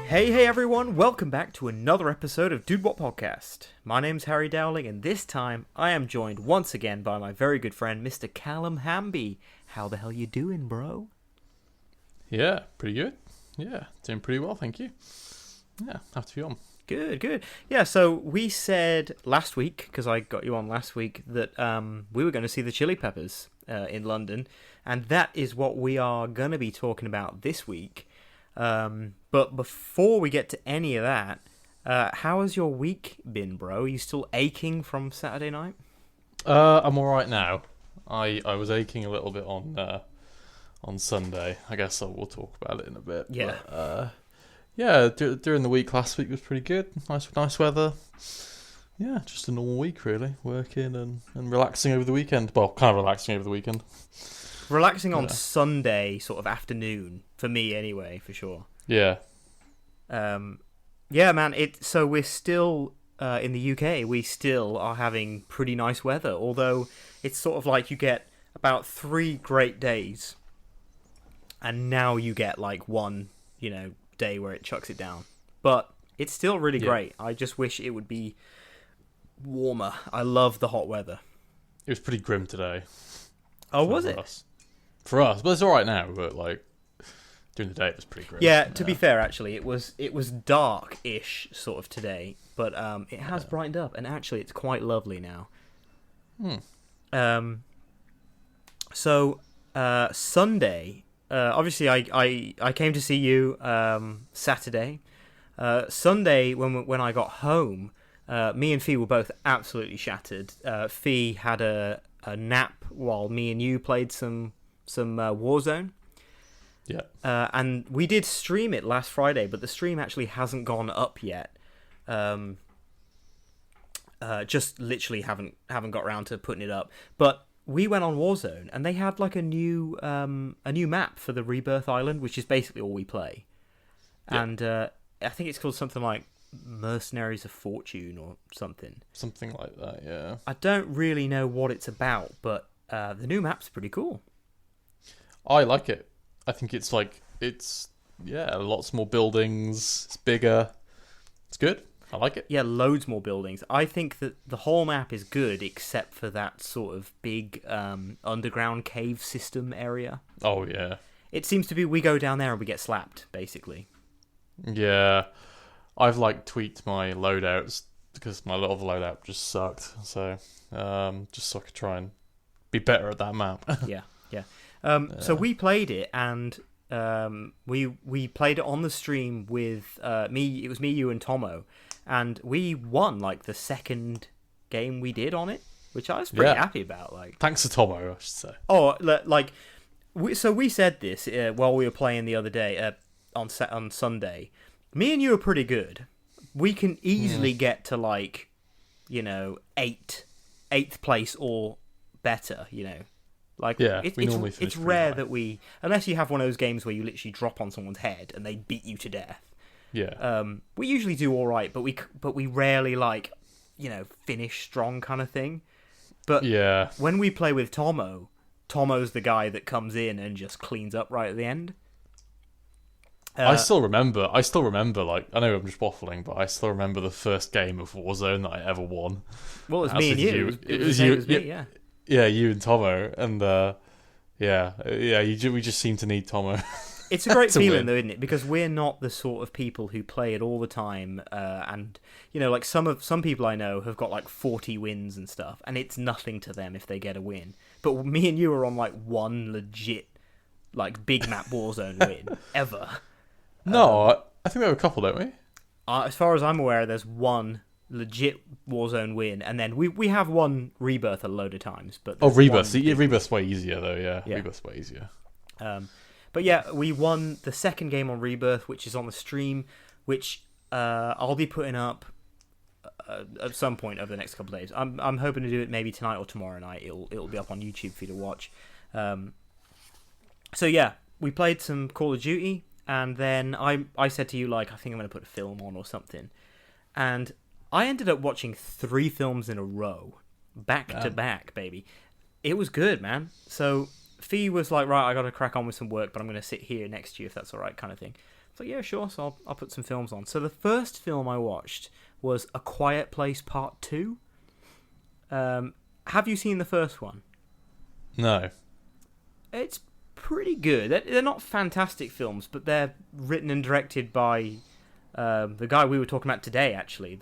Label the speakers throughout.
Speaker 1: Hey everyone, welcome back to another episode of DudeWutPodcast. My name's Harry Dowling, and this time I am joined once again by my very good friend, Mr. Callum Hamby. How the hell you doing, bro?
Speaker 2: Yeah, pretty good. Yeah, doing pretty well, thank you. Yeah, have to be on.
Speaker 1: Good. Yeah, so we said last week, because I got you on last week, that we were going to see the Chili Peppers in London, and that is what we are going to be talking about this week. But before we get to any of that, how has your week been, bro? Are you still aching from Saturday night?
Speaker 2: I'm alright now. I was aching a little bit on Sunday. I guess we'll talk about it in a bit.
Speaker 1: Yeah.
Speaker 2: But, yeah, during the week last week was pretty good. Nice weather. Yeah, just a normal week really. Working and relaxing over the weekend. Well, kind of relaxing over the weekend.
Speaker 1: Relaxing on Sunday, sort of afternoon, for me anyway, for sure.
Speaker 2: Yeah.
Speaker 1: Yeah, man. So we're still in the UK. We still are having pretty nice weather, although it's sort of like you get about 3 great days, and now you get like one, day where it chucks it down. But it's still really great. I just wish it would be warmer. I love the hot weather.
Speaker 2: It was pretty grim today.
Speaker 1: Oh, was it?
Speaker 2: For us, but it's all right now. But like during the day, it was pretty grim.
Speaker 1: Yeah, to be fair, actually, it was dark-ish sort of today, but it has brightened up, and actually, it's quite lovely now. So Sunday, obviously, I came to see you Saturday. Sunday, when I got home, me and Fee were both absolutely shattered. Fee had a nap while me and you played some Warzone.
Speaker 2: Yeah.
Speaker 1: And we did stream it last Friday, but the stream actually hasn't gone up yet. Just literally haven't got around to putting it up. But we went on Warzone, and they had like a new map for the Rebirth Island, which is basically all we play. Yeah. And I think it's called something like Mercenaries of Fortune or something.
Speaker 2: Something like that, yeah. I
Speaker 1: don't really know what it's about, but the new map's pretty cool.
Speaker 2: I like it. I think it's lots more buildings. It's bigger. It's good. I like it.
Speaker 1: Yeah, loads more buildings. I think that the whole map is good, except for that sort of big underground cave system area.
Speaker 2: Oh, yeah.
Speaker 1: It seems to be we go down there and we get slapped, basically.
Speaker 2: Yeah. I've tweaked my loadouts because my little loadout just sucked. So, just so I could try and be better at that map.
Speaker 1: Yeah. So we played it, and we played it on the stream with me. It was me, you, and Tomo, and we won the second game we did on it, which I was pretty happy about.
Speaker 2: Thanks to Tomo, I should say.
Speaker 1: Oh, so we said this while we were playing the other day on Sunday. Me and you are pretty good. We can easily get to eighth place or better. It's rare that we, unless you have one of those games where you literally drop on someone's head and they beat you to death.
Speaker 2: Yeah.
Speaker 1: We usually do all right, but we rarely finish strong kind of thing. But
Speaker 2: yeah,
Speaker 1: when we play with Tomo's the guy that comes in and just cleans up right at the end.
Speaker 2: I still remember, I know I'm just waffling, but I still remember the first game of Warzone that I ever won.
Speaker 1: Well, it was me and you. It was
Speaker 2: you.
Speaker 1: It was me, yeah.
Speaker 2: Yeah, you and Tomo, and we just seem to need Tomo.
Speaker 1: It's a great feeling, though, isn't it? Because we're not the sort of people who play it all the time, and some people I know have got 40 wins and stuff, and it's nothing to them if they get a win. But me and you are on one legit big map Warzone win ever.
Speaker 2: No, I think we have a couple, don't we?
Speaker 1: As far as I'm aware, there's one legit Warzone win, and then we have won Rebirth a load of times. But
Speaker 2: Rebirth. Rebirth's way easier, though, yeah. Rebirth's way easier.
Speaker 1: But yeah, we won the second game on Rebirth, which is on the stream, which I'll be putting up at some point over the next couple of days. I'm hoping to do it maybe tonight or tomorrow night. It'll be up on YouTube for you to watch. So yeah, we played some Call of Duty, and then I said to you I think I'm going to put a film on or something, and I ended up watching 3 films in a row, back to back, baby. It was good, man. So Fee was like, right, I got to crack on with some work, but I'm going to sit here next to you if that's all right, kind of thing. So yeah, sure. So I'll put some films on. So the first film I watched was A Quiet Place Part 2. Have you seen the first one?
Speaker 2: No.
Speaker 1: It's pretty good. They're not fantastic films, but they're written and directed by the guy we were talking about today, actually.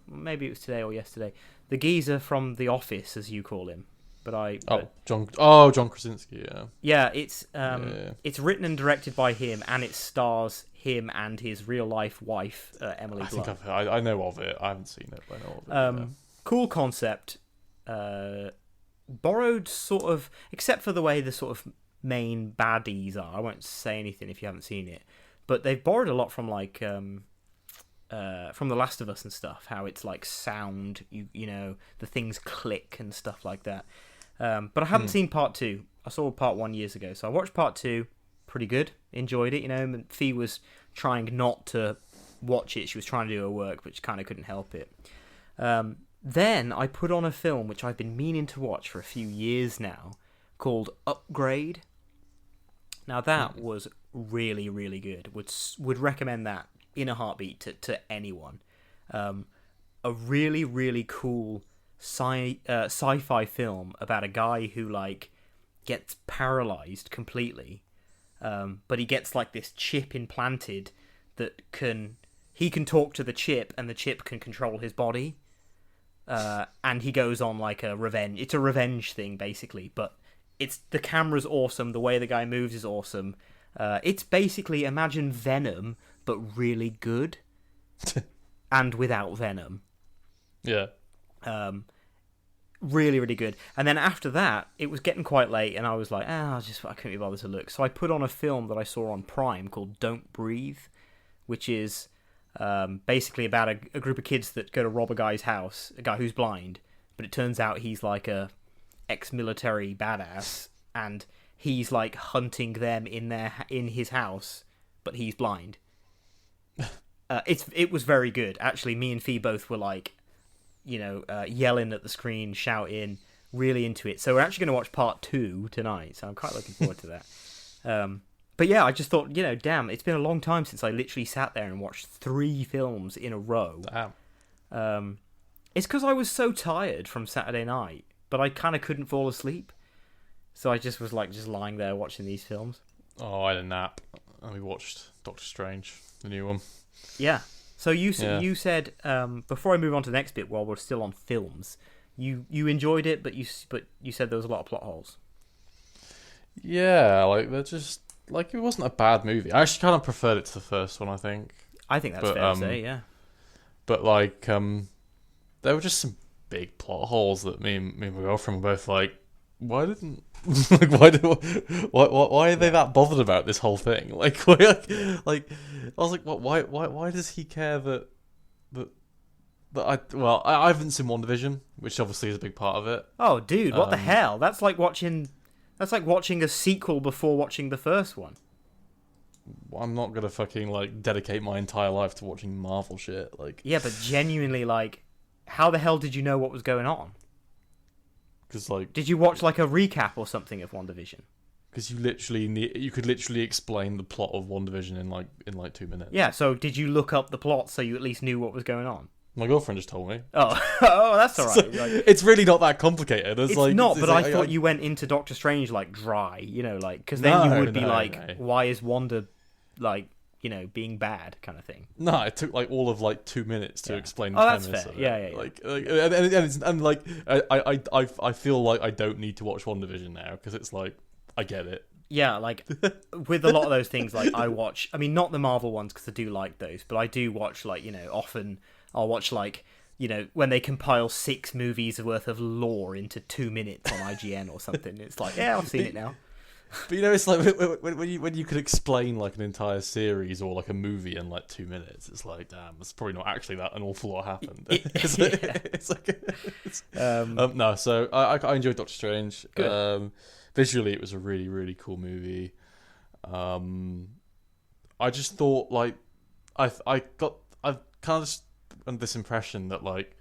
Speaker 1: Maybe it was today or yesterday. The geezer from The Office, as you call him.
Speaker 2: John Krasinski, yeah.
Speaker 1: Yeah, it's written and directed by him, and it stars him and his real life wife, Emily Blunt.
Speaker 2: I know of it. I haven't seen it, but I know of it. Yeah.
Speaker 1: Cool concept. Borrowed sort of, except for the way the sort of main baddies are. I won't say anything if you haven't seen it, but they've borrowed a lot from like from The Last of Us and stuff. How it's like sound, you know, the things click and stuff like that. But I haven't seen part 2. I saw part 1 years ago, so I watched part 2. Pretty good. Enjoyed it. You know, and Fee was trying not to watch it. She was trying to do her work, but she kind of couldn't help it. Then I put on a film which I've been meaning to watch for a few years now, called Upgrade. Now that was really, really good. Would recommend that in a heartbeat to anyone. A really, really cool sci-fi film about a guy who like gets paralyzed completely, but he gets like this chip implanted that he can talk to the chip, and the chip can control his body. And he goes on like it's a revenge thing basically, but the camera's awesome, the way the guy moves is awesome. It's basically, imagine Venom but really good and without Venom.
Speaker 2: Yeah.
Speaker 1: Really, really good. And then after that, it was getting quite late, and I was like, I couldn't be bothered to look. So I put on a film that I saw on Prime called Don't Breathe, which is basically about a group of kids that go to rob a guy's house, a guy who's blind, but it turns out he's like a ex-military badass, and he's like hunting them in his house, but he's blind. It was very good. Actually, me and Fee both were like, yelling at the screen, shouting, really into it. So we're actually going to watch part 2 tonight, so I'm quite looking forward to that. But yeah, I just thought, damn, it's been a long time since I literally sat there and watched 3 films in a row.
Speaker 2: Damn.
Speaker 1: It's because I was so tired from Saturday night, but I kind of couldn't fall asleep. So I just was like just lying there watching these films.
Speaker 2: Oh, I had a nap, and we watched Doctor Strange, the new one.
Speaker 1: Yeah. So you said, before I move on to the next bit, while we're still on films, you enjoyed it, but you said there was a lot of plot holes.
Speaker 2: Yeah, like they're just like, it wasn't a bad movie. I actually kind of preferred it to the first one, I think.
Speaker 1: I think that's fair to say, yeah.
Speaker 2: But like, there were just some big plot holes that me and my girlfriend were both like, why are they that bothered about this whole thing? Like I was like, why does he care that I haven't seen WandaVision, which obviously is a big part of it.
Speaker 1: Oh, dude, what the hell? That's like watching a sequel before watching the first one.
Speaker 2: I'm not gonna fucking like dedicate my entire life to watching Marvel shit. Like,
Speaker 1: yeah, but genuinely, like, how the hell did you know what was going on?
Speaker 2: Because like,
Speaker 1: did you watch like a recap or something of WandaVision?
Speaker 2: Because you could literally explain the plot of WandaVision in like 2 minutes.
Speaker 1: Yeah. So did you look up the plot so you at least knew what was going on?
Speaker 2: My girlfriend just told me.
Speaker 1: Oh, that's all right.
Speaker 2: So, it's really not that complicated.
Speaker 1: It's
Speaker 2: like,
Speaker 1: not, but
Speaker 2: like,
Speaker 1: I thought you went into Doctor Strange like dry, like, because then you would be like, why is Wanda like, being bad, kind of thing.
Speaker 2: No, it took like all of like 2 minutes to explain the premise.
Speaker 1: That's fair.
Speaker 2: Of it.
Speaker 1: Yeah.
Speaker 2: Like, I feel like I don't need to watch WandaVision now because it's like, I get it.
Speaker 1: Yeah, like with a lot of those things, like I watch. I mean, not the Marvel ones because I do like those, but I do watch like often I'll watch like when they compile 6 movies worth of lore into 2 minutes on IGN or something. It's like, yeah, I've seen it now.
Speaker 2: But it's like when you could explain like an entire series or like a movie in like 2 minutes, it's like, damn, it's probably not actually that an awful lot happened. No, so I enjoyed Doctor Strange. Visually, it was a really, really cool movie. I just thought like I've kind of under this impression that like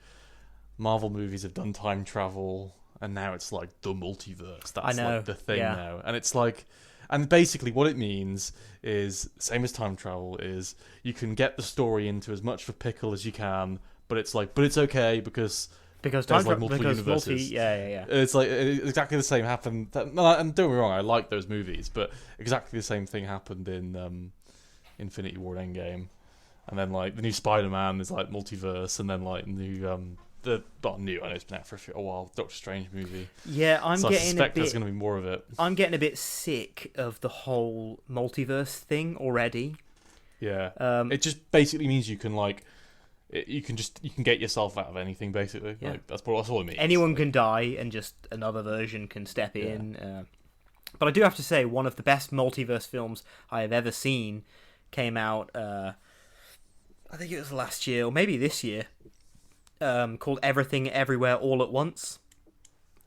Speaker 2: Marvel movies have done time travel and now it's like the multiverse.
Speaker 1: I
Speaker 2: That's
Speaker 1: know,
Speaker 2: like the thing
Speaker 1: yeah.
Speaker 2: now, and it's like, and basically what it means is same as time travel is you can get the story into as much of a pickle as you can, but it's okay because
Speaker 1: Because
Speaker 2: there's
Speaker 1: time
Speaker 2: like
Speaker 1: tra-
Speaker 2: multiple
Speaker 1: because
Speaker 2: universes.
Speaker 1: yeah.
Speaker 2: It's like exactly the same happened. And don't get me wrong, I like those movies, but exactly the same thing happened in Infinity War and Endgame, and then like the new Spider-Man is like multiverse, and then like new I know it's been out for a while. Doctor Strange movie.
Speaker 1: Yeah,
Speaker 2: I suspect there's going to be more of it.
Speaker 1: I'm getting a bit sick of the whole multiverse thing already.
Speaker 2: Yeah, it just basically means you can like. You can get yourself out of anything basically.
Speaker 1: Yeah.
Speaker 2: Like, that's all it means.
Speaker 1: Anyone can die, and just another version can step in. But I do have to say, one of the best multiverse films I have ever seen came out. I think it was last year or maybe this year. Called Everything Everywhere All at Once.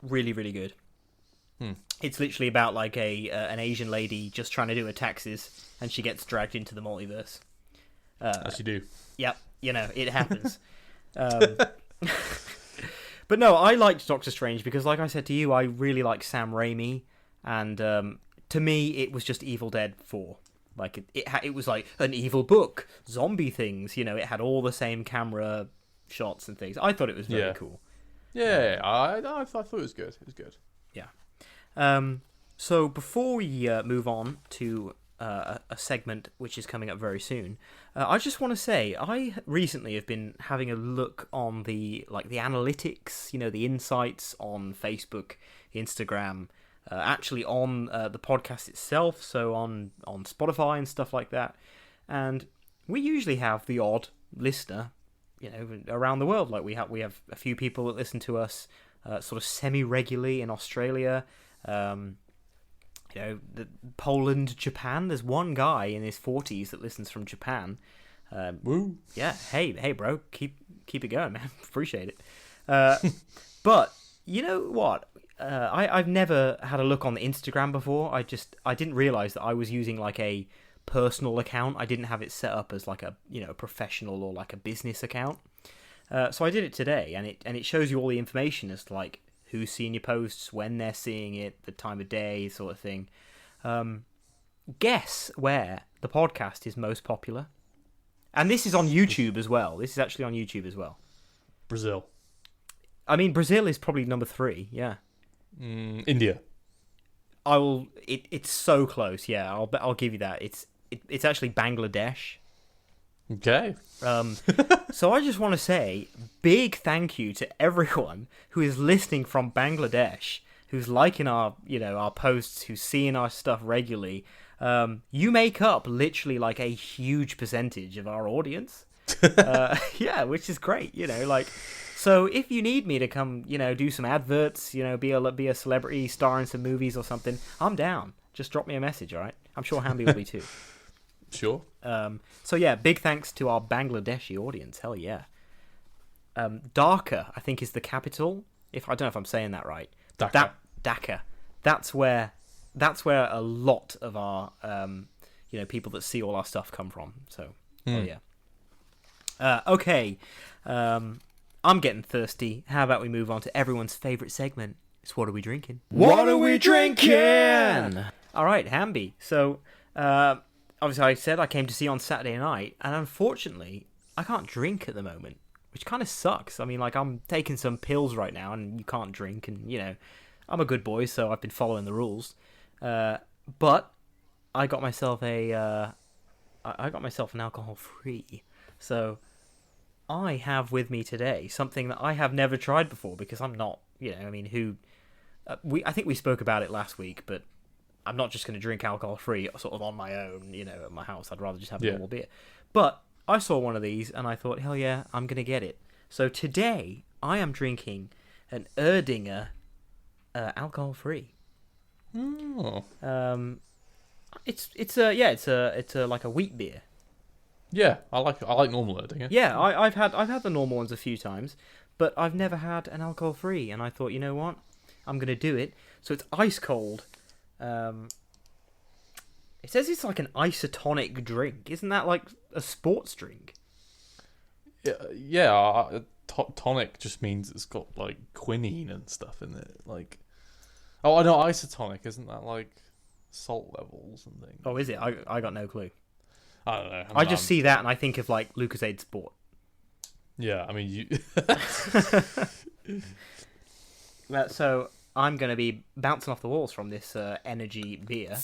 Speaker 1: Really, really good. It's literally about like an Asian lady just trying to do her taxes, and she gets dragged into the multiverse.
Speaker 2: As you do.
Speaker 1: Yep, it happens. But no, I liked Doctor Strange because, like I said to you, I really like Sam Raimi, and to me, it was just Evil Dead 4. Like it was like an evil book, zombie things. It had all the same camera shots and things. I thought it was very cool.
Speaker 2: Yeah, I thought it was good. It was good.
Speaker 1: Yeah. So before we move on to a segment which is coming up very soon, I just want to say I recently have been having a look on the analytics, the insights on Facebook, Instagram, actually on the podcast itself, so on Spotify and stuff like that, and we usually have the odd listener, around the world. Like we have a few people that listen to us sort of semi-regularly in Australia. Poland, Japan. There's one guy in his 40s that listens from Japan.
Speaker 2: Woo!
Speaker 1: Yeah, hey, bro, keep it going, man. Appreciate it. But you know what? I've never had a look on the Instagram before. I didn't realize that I was using like a personal account. I didn't have it set up as like a professional or like a business account. So I did it today, and it shows you all the information as to like who's seeing your posts, when they're seeing it, the time of day, sort of thing. Guess where the podcast is most popular? And this is on YouTube as well. This is actually on YouTube as well.
Speaker 2: Brazil.
Speaker 1: I mean, Brazil is probably number 3. Yeah.
Speaker 2: India.
Speaker 1: It's so close. Yeah, I'll give you that. It's actually Bangladesh.
Speaker 2: Okay.
Speaker 1: So I just want to say big thank you to everyone who is listening from Bangladesh, who's liking our posts, who's seeing our stuff regularly. You make up literally like a huge percentage of our audience. Yeah, which is great. So if you need me to come, do some adverts, be a celebrity star in some movies or something, I'm down. Just drop me a message, all right? I'm sure Hamby will be too.
Speaker 2: Sure.
Speaker 1: So yeah, big thanks to our Bangladeshi audience. Hell yeah. Dhaka, I think, is the capital. I don't know if I'm saying that right. Dhaka. That's where a lot of our people that see all our stuff come from. So yeah. Okay. I'm getting thirsty. How about we move on to everyone's favourite segment? It's What Are We Drinking?
Speaker 2: What are we drinking?
Speaker 1: All right, Hamby. So, obviously I said I came to see you on Saturday night, and unfortunately, I can't drink at the moment, which kind of sucks. I mean, like, I'm taking some pills right now, and you can't drink, and, I'm a good boy, so I've been following the rules. But I got myself an alcohol-free. So I have with me today something that I have never tried before, because I'm not, I think we spoke about it last week, but I'm not just going to drink alcohol-free sort of on my own, at my house. I'd rather just have a normal beer. But I saw one of these, and I thought, hell yeah, I'm going to get it. So today, I am drinking an Erdinger alcohol-free.
Speaker 2: Oh.
Speaker 1: It's a like a wheat beer.
Speaker 2: Yeah, I like normal Erdinger.
Speaker 1: Yeah, I've had the normal ones a few times, but I've never had an alcohol-free, and I thought, you know what, I'm going to do it. So it's ice cold. It says it's like an isotonic drink. Isn't that like a sports drink?
Speaker 2: Yeah. tonic just means it's got like quinine and stuff in it. Like, oh, I know isotonic, isn't that like salt levels and things?
Speaker 1: Oh, is it? I got no clue.
Speaker 2: I don't know.
Speaker 1: I just see that and I think of like Lucozade Sport.
Speaker 2: Yeah, I mean you.
Speaker 1: So I'm going to be bouncing off the walls from this energy beer.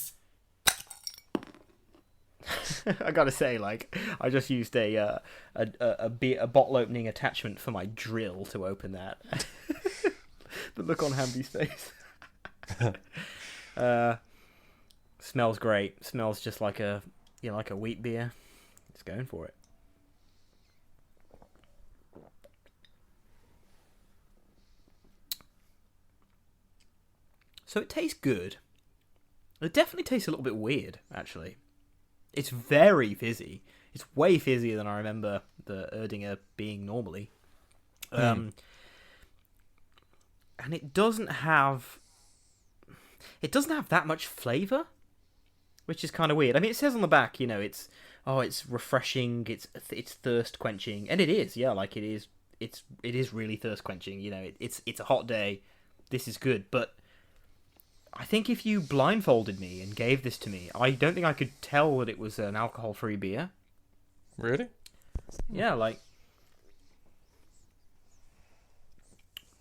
Speaker 1: I gotta say, like, I just used a bottle opening attachment for my drill to open that. The look on Hamby's face. Smells great. Smells just like a wheat beer. It's going for it. So it tastes good. It definitely tastes a little bit weird, actually. It's very fizzy. It's way fizzier than I remember the Erdinger being normally. And it doesn't have that much flavour, which is kind of weird. I mean, it says on the back, it's refreshing, it's thirst quenching, and it is, yeah, like it is really thirst quenching. It's a hot day. This is good, but I think if you blindfolded me and gave this to me, I don't think I could tell that it was an alcohol-free beer.
Speaker 2: Really?
Speaker 1: Yeah, like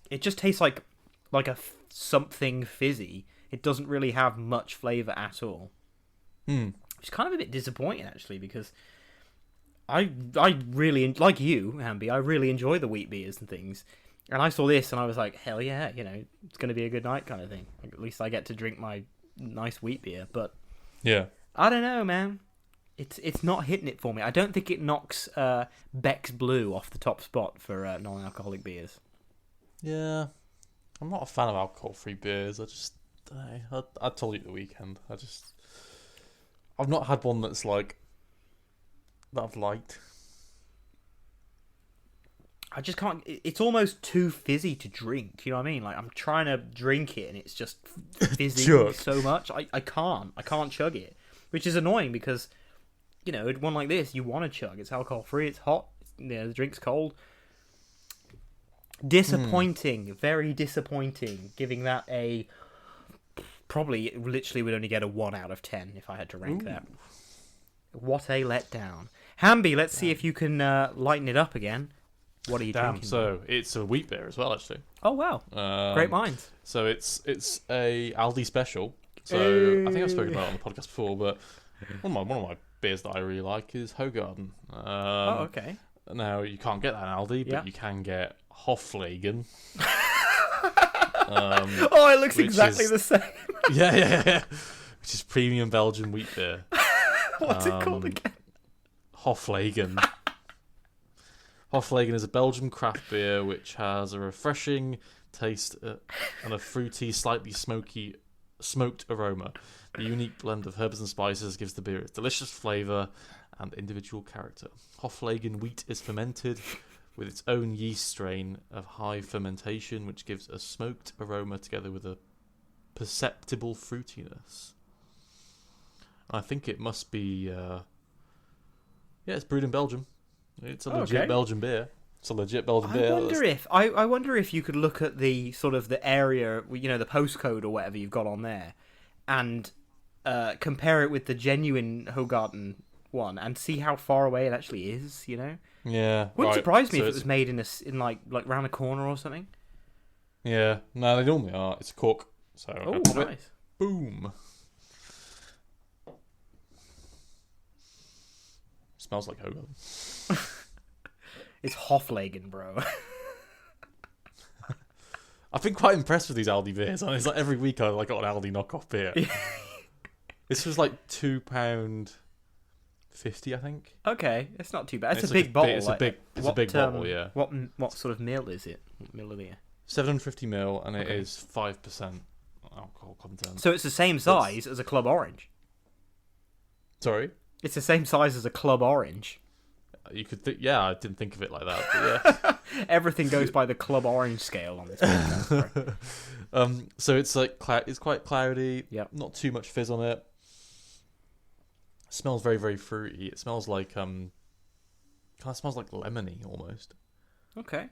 Speaker 1: it just tastes like something fizzy. It doesn't really have much flavour at all. Which is kind of a bit disappointing, actually, because I really, like you, Hamby, I really enjoy the wheat beers and things. And I saw this and I was like, hell yeah, it's going to be a good night kind of thing. Like, at least I get to drink my nice wheat beer. But
Speaker 2: yeah,
Speaker 1: I don't know, man. It's not hitting it for me. I don't think it knocks Beck's Blue off the top spot for non-alcoholic beers.
Speaker 2: Yeah, I'm not a fan of alcohol-free beers. I told you the weekend. I've not had one that's like that I've liked.
Speaker 1: I just can't. It's almost too fizzy to drink. You know what I mean? Like, I'm trying to drink it and it's just fizzing so much. I can't chug it, which is annoying because, one like this you want to chug. It's alcohol free. It's hot. The drink's cold. Disappointing. Very disappointing. Giving that a probably literally would only get a 1 out of 10 if I had to rank that. What a letdown. Hamby, let's see if you can lighten it up again. What are you drinking?
Speaker 2: So it's a wheat beer as well, actually.
Speaker 1: Oh wow! Great minds.
Speaker 2: So it's a Aldi special. So I think I've spoken about it on the podcast before, but one of my beers that I really like is Hogarden.
Speaker 1: Okay.
Speaker 2: Now you can't get that in Aldi, but you can get Hoflagen.
Speaker 1: It looks exactly the same.
Speaker 2: yeah. Which is premium Belgian wheat beer.
Speaker 1: What's it called again?
Speaker 2: Hoflagen. Hoflagen is a Belgian craft beer which has a refreshing taste and a fruity, slightly smoked aroma. The unique blend of herbs and spices gives the beer its delicious flavour and individual character. Hoflagen wheat is fermented with its own yeast strain of high fermentation, which gives a smoked aroma together with a perceptible fruitiness. I think it must be... it's brewed in Belgium. It's a legit Belgian beer. It's a legit Belgian beer.
Speaker 1: I wonder if you could look at the sort of the area, the postcode or whatever you've got on there, and compare it with the genuine Hogarden one, and see how far away it actually is.
Speaker 2: Yeah.
Speaker 1: Wouldn't surprise me if it was made in like round a corner or something.
Speaker 2: Yeah. No, they normally are. It's a cork. So
Speaker 1: nice.
Speaker 2: Boom. Smells like Hogarden.
Speaker 1: It's Hoflagen, bro.
Speaker 2: I've been quite impressed with these Aldi beers. It's like every week I got an Aldi knockoff beer. This was like £2.50, I think.
Speaker 1: Okay, it's not too bad. It's a big bottle.
Speaker 2: It's a big bottle, yeah.
Speaker 1: What sort of mil is it? What milliliter?
Speaker 2: 750ml, and it is 5% alcohol content.
Speaker 1: So it's the same size as a Club Orange.
Speaker 2: Sorry?
Speaker 1: It's the same size as a Club Orange.
Speaker 2: You could I didn't think of it like that, but yeah.
Speaker 1: Everything goes by the Club Orange scale on this podcast.
Speaker 2: So it's like it's quite cloudy.
Speaker 1: Yep.
Speaker 2: Not too much fizz on it. Smells very, very fruity. It smells like kind of smells like lemony almost.
Speaker 1: Okay.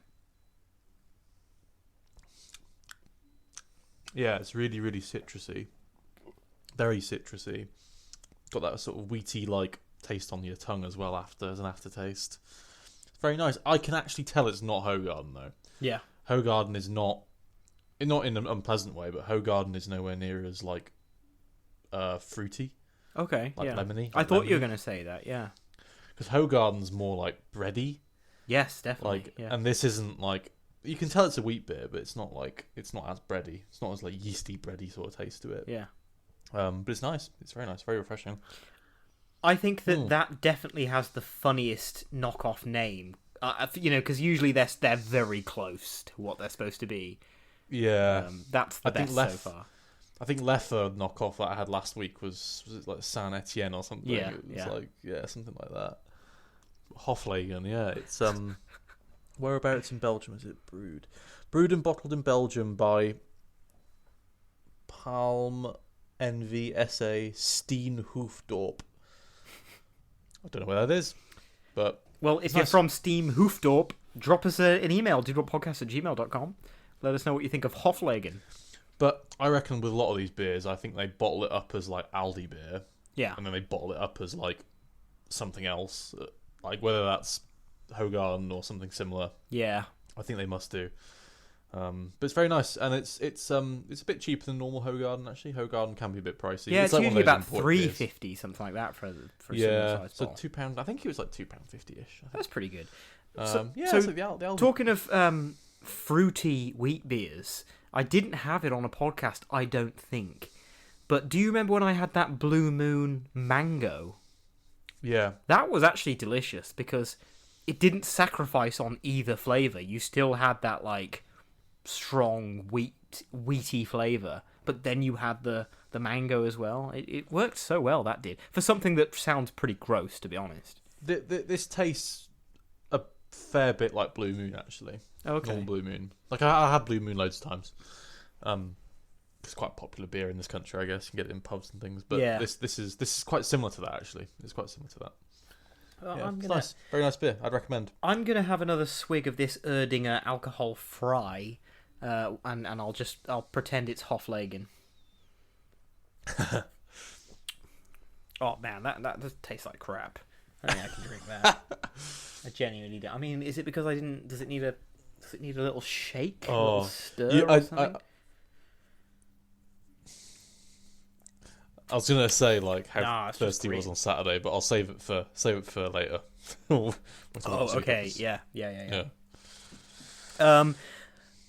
Speaker 2: Yeah, it's really, really citrusy. Very citrusy. Got that sort of wheaty like taste on your tongue as well as an aftertaste. It's very nice. I can actually tell it's not Hoegaarden though.
Speaker 1: Yeah.
Speaker 2: Hoegaarden is not in an unpleasant way, but Hoegaarden is nowhere near as like fruity,
Speaker 1: Okay.
Speaker 2: like
Speaker 1: yeah.
Speaker 2: lemony.
Speaker 1: I thought you were going to say that. Yeah.
Speaker 2: Because Hoegaarden's more like bready.
Speaker 1: Yes, definitely.
Speaker 2: Like,
Speaker 1: yeah.
Speaker 2: and this isn't like, you can tell it's a wheat beer, but it's not as bready. It's not as like yeasty bready sort of taste to it.
Speaker 1: Yeah.
Speaker 2: But it's nice. It's very nice. Very refreshing.
Speaker 1: I think that definitely has the funniest knockoff name. Because usually they're very close to what they're supposed to be.
Speaker 2: Yeah.
Speaker 1: That's the best so far.
Speaker 2: I think Leffe knockoff that I had last week was it like Saint Etienne or something?
Speaker 1: Yeah.
Speaker 2: It was something like that. Hoflagen, yeah. It's whereabouts in Belgium is it brewed? Brewed and bottled in Belgium by Palm Envy SA Steenhoofdorp. I don't know where that is, but
Speaker 1: well, if you're from Steam Hoofdorp, drop us an email, dudewutpodcast@gmail.com. Let us know what you think of Hoflagen.
Speaker 2: But I reckon with a lot of these beers, I think they bottle it up as like Aldi beer,
Speaker 1: Yeah.
Speaker 2: and then they bottle it up as like something else, like whether that's Hoegaarden or something similar.
Speaker 1: Yeah.
Speaker 2: I think they must do. But it's very nice, and it's a bit cheaper than normal Hoegaarden. Actually, Hoegaarden can be a bit pricey.
Speaker 1: Yeah, it's
Speaker 2: like
Speaker 1: usually about
Speaker 2: £3.50,
Speaker 1: $3.50, something like that for a
Speaker 2: yeah,
Speaker 1: similar size
Speaker 2: so
Speaker 1: bottle.
Speaker 2: £2. I think it was like £2.50ish.
Speaker 1: That's pretty good.
Speaker 2: So
Speaker 1: so
Speaker 2: it's like the Aldi.
Speaker 1: talking of fruity wheat beers, I didn't have it on a podcast, I don't think. But do you remember when I had that Blue Moon mango?
Speaker 2: Yeah.
Speaker 1: That was actually delicious because it didn't sacrifice on either flavour. You still had that like strong wheaty flavour, but then you had the mango as well. It worked so well, that did. For something that sounds pretty gross, to be honest.
Speaker 2: This tastes a fair bit like Blue Moon, actually.
Speaker 1: Okay.
Speaker 2: Normal Blue Moon. Like, I had Blue Moon loads of times. It's quite a popular beer in this country, I guess. You can get it in pubs and things. But
Speaker 1: yeah.
Speaker 2: this is quite similar to that, actually. It's quite similar to that.
Speaker 1: Well,
Speaker 2: it's nice. Very nice beer. I'd recommend.
Speaker 1: I'm going to have another swig of this Erdinger alcohol fry, and I'll pretend it's Hoflagen. Oh, man, that just tastes like crap. I don't think I can drink that. I genuinely do. I mean, is it because I didn't... Does it need a little shake? A little stir or something?
Speaker 2: I was gonna say like how thirsty I was on Saturday, but I'll save it for later.
Speaker 1: Okay, yeah.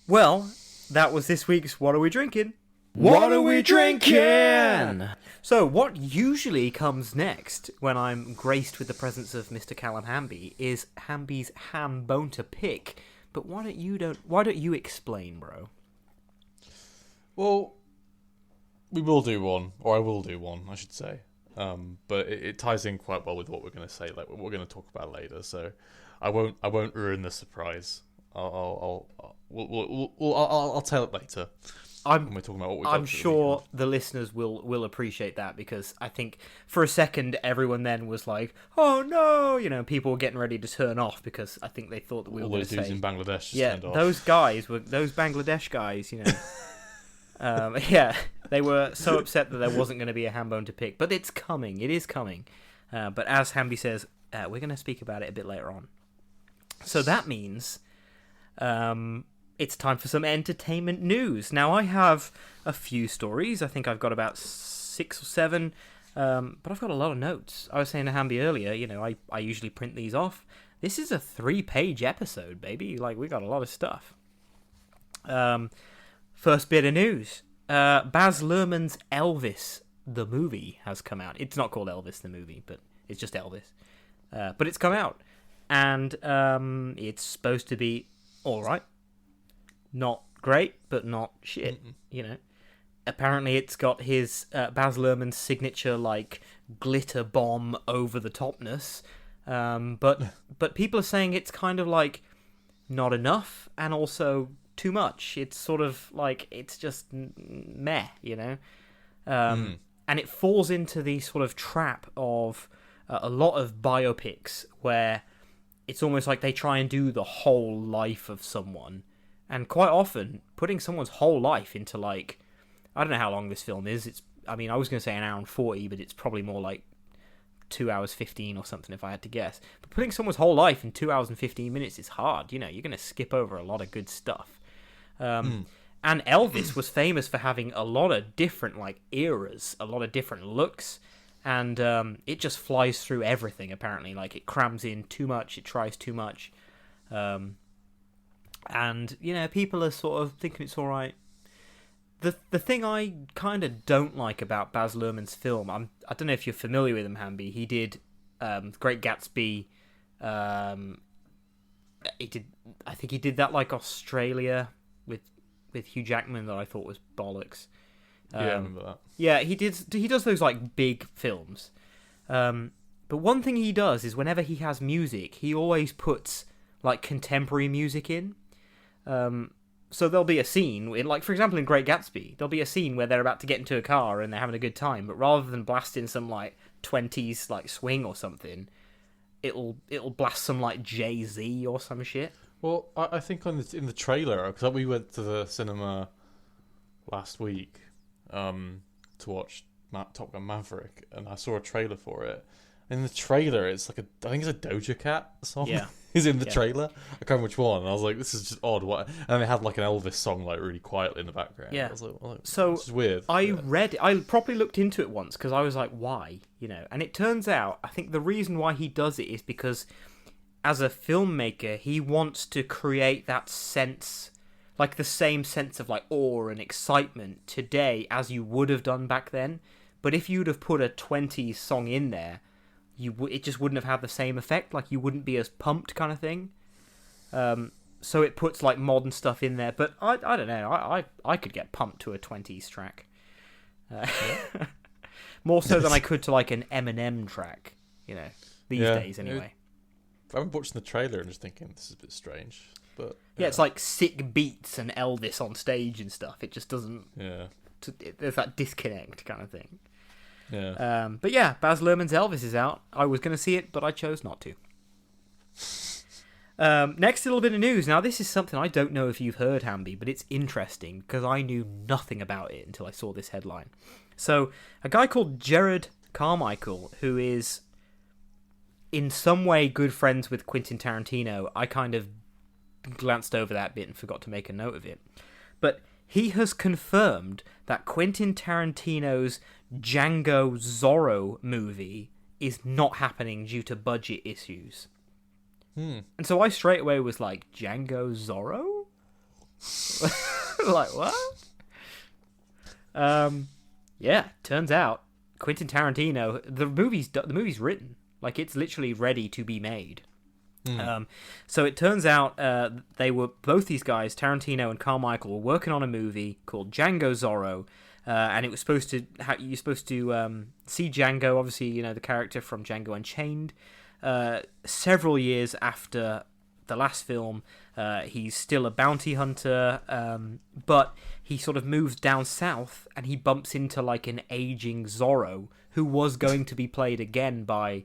Speaker 1: Well, that was this week's What Are We Drinking?
Speaker 3: What are we drinking?
Speaker 1: So, what usually comes next when I'm graced with the presence of Mr. Callum Hamby is Hamby's Hambone to pick. But why don't you explain, bro?
Speaker 2: Well, we will do one, or I will do one, I should say. But it ties in quite well with what we're going to say, like what we're going to talk about later. So I won't ruin the surprise. I'll tell it later. When we're talking about what we got
Speaker 1: I'm sure the listeners will appreciate that, because I think for a second everyone then was like, "Oh no!" People were getting ready to turn off because I think they thought that we were going to say,
Speaker 2: all those dudes in Bangladesh just turned off.
Speaker 1: those Bangladesh guys, they were so upset that there wasn't going to be a Hambone to pick, but it's coming. It is coming. But as Hamby says, we're going to speak about it a bit later on. So that means it's time for some entertainment news. Now, I have a few stories. I think I've got about 6 or 7, but I've got a lot of notes. I was saying to Hamby earlier, I usually print these off. This is a 3-page episode, baby. Like, we got a lot of stuff. First bit of news. Baz Luhrmann's Elvis, the movie, has come out. It's not called Elvis, the movie, but it's just Elvis. But it's come out. And it's supposed to be alright. Not great, but not shit, Apparently it's got his Baz Luhrmann's signature, like, glitter bomb over-the-topness. But people are saying it's kind of, like, not enough, and also too much. It's sort of like, it's just meh, and it falls into the sort of trap of a lot of biopics where it's almost like they try and do the whole life of someone, and quite often putting someone's whole life into like I don't know how long this film is. I was going to say an hour and 40, but it's probably more like 2 hours 15 or something if I had to guess. But putting someone's whole life in 2 hours and 15 minutes is hard. You're going to skip over a lot of good stuff. And Elvis was famous for having a lot of different eras, a lot of different looks, and it just flies through everything apparently. It crams in too much, it tries too much, and people are sort of thinking it's all right. The thing I kind of don't like about Baz Luhrmann's film, I don't know if you're familiar with him, Hamby. He did Great Gatsby. I think he did that Australia with Hugh Jackman that I thought was bollocks.
Speaker 2: Yeah, I remember that.
Speaker 1: Yeah, he does those big films. But one thing he does is whenever he has music, he always puts contemporary music in. So there'll be a scene in, for example, in Great Gatsby, there'll be a scene where they're about to get into a car and they're having a good time, but rather than blasting some 20s swing or something, it'll blast some Jay-Z or some shit.
Speaker 2: Well, I think in the trailer, because we went to the cinema last week to watch Top Gun Maverick, and I saw a trailer for it. In the trailer, it's I think it's a Doja Cat song.
Speaker 1: Yeah.
Speaker 2: Is in the trailer. I can't remember which one. And I was like, this is just odd. What? And they had an Elvis song really quietly in the background.
Speaker 1: Yeah.
Speaker 2: I was like,
Speaker 1: so
Speaker 2: this is weird.
Speaker 1: I properly looked into it once because I was like, why? And it turns out I think the reason why he does it is because as a filmmaker, he wants to create that sense, the same sense of awe and excitement today as you would have done back then. But if you'd have put a 20s song in there, it just wouldn't have had the same effect. You wouldn't be as pumped, kind of thing. So it puts modern stuff in there. But I don't know. I could get pumped to a 20s track, more so than I could to an Eminem track. These days anyway.
Speaker 2: I'm watching the trailer and just thinking this is a bit strange. But
Speaker 1: yeah, it's sick beats and Elvis on stage and stuff. It just doesn't. Yeah. There's that disconnect kind of thing.
Speaker 2: Yeah.
Speaker 1: But yeah, Baz Luhrmann's Elvis is out. I was going to see it, but I chose not to. Next, a little bit of news. Now, this is something I don't know if you've heard, Hamby, but it's interesting because I knew nothing about it until I saw this headline. So, a guy called Jared Carmichael, who is in some way good friends with Quentin Tarantino, I kind of glanced over that bit and forgot to make a note of it. But he has confirmed that Quentin Tarantino's Django Zorro movie is not happening due to budget issues. And so I straight away was like, Django Zorro? What? Yeah, turns out Quentin Tarantino, the movie's written. It's literally ready to be made. So it turns out both these guys, Tarantino and Carmichael, were working on a movie called Django Zorro, and it was supposed to you're supposed to see Django, obviously the character from Django Unchained. Several years after the last film, he's still a bounty hunter, but he sort of moves down south and he bumps into an aging Zorro who was going to be played again by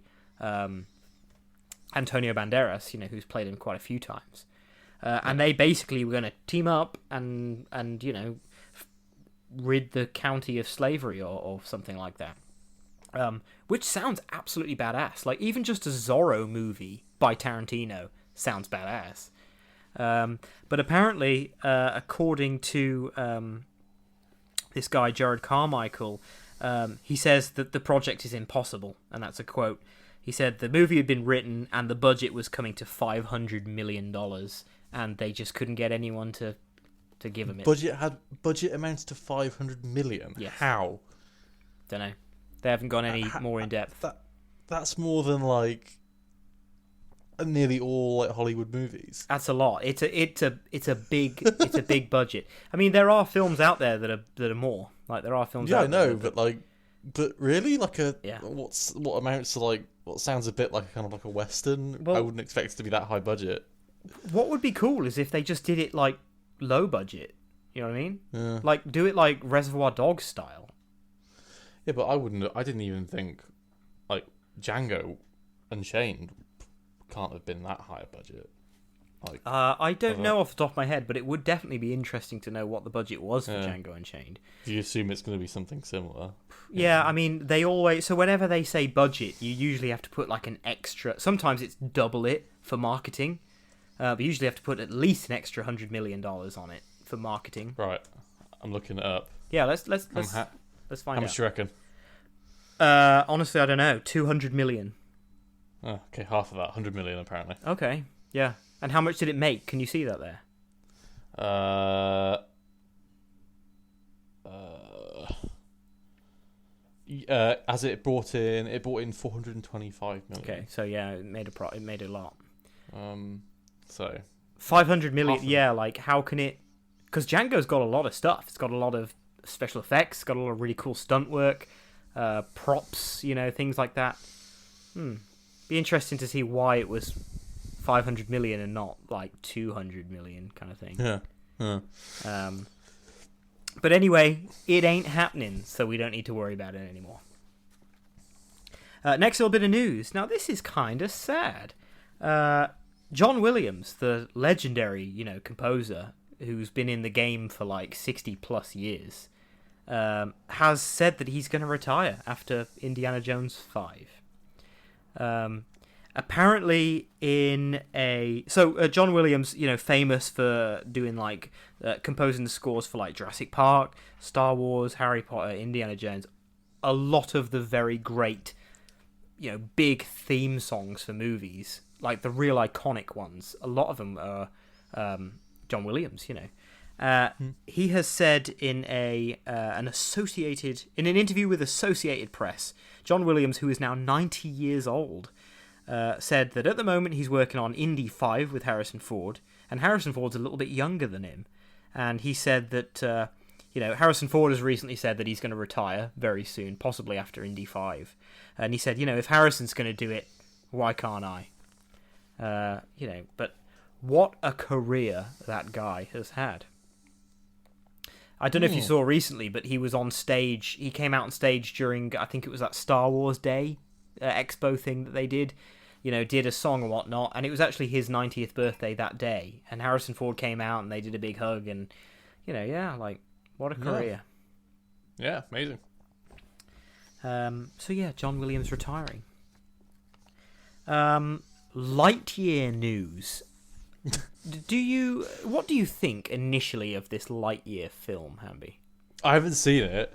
Speaker 1: Antonio Banderas, who's played him quite a few times. And they basically were going to team up and rid the county of slavery or something like that. Which sounds absolutely badass. Even just a Zorro movie by Tarantino sounds badass. But apparently, according to this guy, Jared Carmichael, he says that the project is impossible, and that's a quote. He said the movie had been written and the budget was coming to $500 million, and they just couldn't get anyone to give him it.
Speaker 2: Budget amounts to $500 million.
Speaker 1: Yes.
Speaker 2: How?
Speaker 1: Don't know. They haven't gone any more in depth.
Speaker 2: That's more than nearly all Hollywood movies.
Speaker 1: That's a lot. It's a big budget. I mean, there are films out there that are more. There are films.
Speaker 2: Yeah,
Speaker 1: out
Speaker 2: I know,
Speaker 1: there
Speaker 2: but really,
Speaker 1: yeah.
Speaker 2: What amounts to what sounds a bit like a western. Well, I wouldn't expect it to be that high budget.
Speaker 1: What would be cool is if they just did it low budget. You know what I mean?
Speaker 2: Yeah.
Speaker 1: Do it Reservoir Dogs style.
Speaker 2: Yeah, but I didn't even think Django Unchained can't have been that high a budget. Like,
Speaker 1: I don't know off the top of my head, but it would definitely be interesting to know what the budget was for Django Unchained.
Speaker 2: do you assume it's going to be something similar?
Speaker 1: Yeah, I mean, they always... So whenever they say budget, you usually have to put like an extra... Sometimes it's double it for marketing. But you usually have to put at least an extra $100 million on it for marketing.
Speaker 2: Right. I'm looking it up.
Speaker 1: Yeah, let's find
Speaker 2: How
Speaker 1: out.
Speaker 2: much do you reckon?
Speaker 1: Honestly, I don't know. 200 million.
Speaker 2: Oh, okay, half of that. 100 million, apparently.
Speaker 1: Okay, yeah. And how much did it make? Can you see that there?
Speaker 2: As it brought in 425 million.
Speaker 1: Okay, so yeah, it made a lot.
Speaker 2: So
Speaker 1: 500 million. Yeah, like how can it? Because Django's got a lot of stuff. It's got a lot of special effects. It's got a lot of really cool stunt work, props. Things like that. Be interesting to see why it was 500 million and not like 200 million kind of thing.
Speaker 2: Yeah.
Speaker 1: But anyway, it ain't happening, so we don't need to worry about it anymore. Next little bit of news. Now, this is kind of sad. John Williams, the legendary, composer who's been in the game for like 60 plus years, has said that he's going to retire after Indiana Jones 5. Apparently John Williams, famous for doing like composing the scores for like Jurassic Park, Star Wars, Harry Potter, Indiana Jones, a lot of the very great, big theme songs for movies, like the real iconic ones. A lot of them are John Williams. He has said in an interview with Associated Press, John Williams, who is now 90 years old, said that at the moment he's working on Indy 5 with Harrison Ford, and Harrison Ford's a little bit younger than him. And he said that, Harrison Ford has recently said that he's going to retire very soon, possibly after Indy 5. And he said, if Harrison's going to do it, why can't I? But what a career that guy has had. I don't know if you saw recently, but he was on stage. He came out on stage during, I think it was that Star Wars Day expo thing that they did. Did a song and whatnot, and it was actually his 90th birthday that day. And Harrison Ford came out and they did a big hug, and what a career.
Speaker 2: Yeah, amazing.
Speaker 1: John Williams retiring. Lightyear news. What do you think initially of this Lightyear film, Hamby?
Speaker 2: I haven't seen it.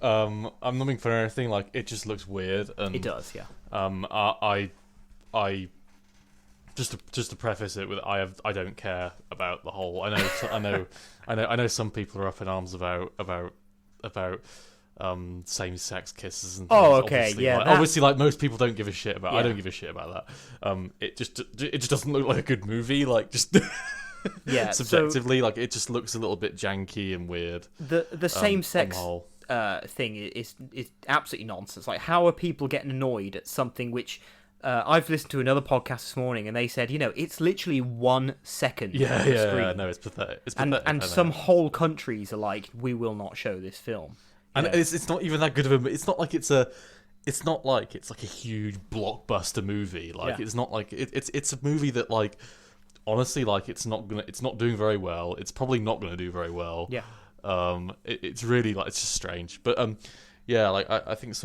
Speaker 2: I'm not being funny or anything. Like, it just looks weird, and
Speaker 1: It does, yeah.
Speaker 2: I just to preface it with I don't care about the whole. I know some people are up in arms about same-sex kisses and things.
Speaker 1: Oh, okay,
Speaker 2: obviously.
Speaker 1: yeah.
Speaker 2: Obviously, like most people don't give a shit about.
Speaker 1: Yeah.
Speaker 2: I don't give a shit about that. It just doesn't look like a good movie. Like, just
Speaker 1: Yeah,
Speaker 2: subjectively, like it just looks a little bit janky and weird.
Speaker 1: The same-sex
Speaker 2: on the
Speaker 1: thing is absolutely nonsense. Like, how are people getting annoyed at something which I've listened to another podcast this morning, and they said, it's literally 1 second on the screen.
Speaker 2: No, it's pathetic.
Speaker 1: And some whole countries are like, we will not show this film.
Speaker 2: And it's not even that good of a. It's not like it's like a huge blockbuster movie. Like, it's not like it's a movie that, like, honestly, like, it's not doing very well. It's probably not gonna do very well.
Speaker 1: Yeah.
Speaker 2: It's really, like, it's just strange. But like I think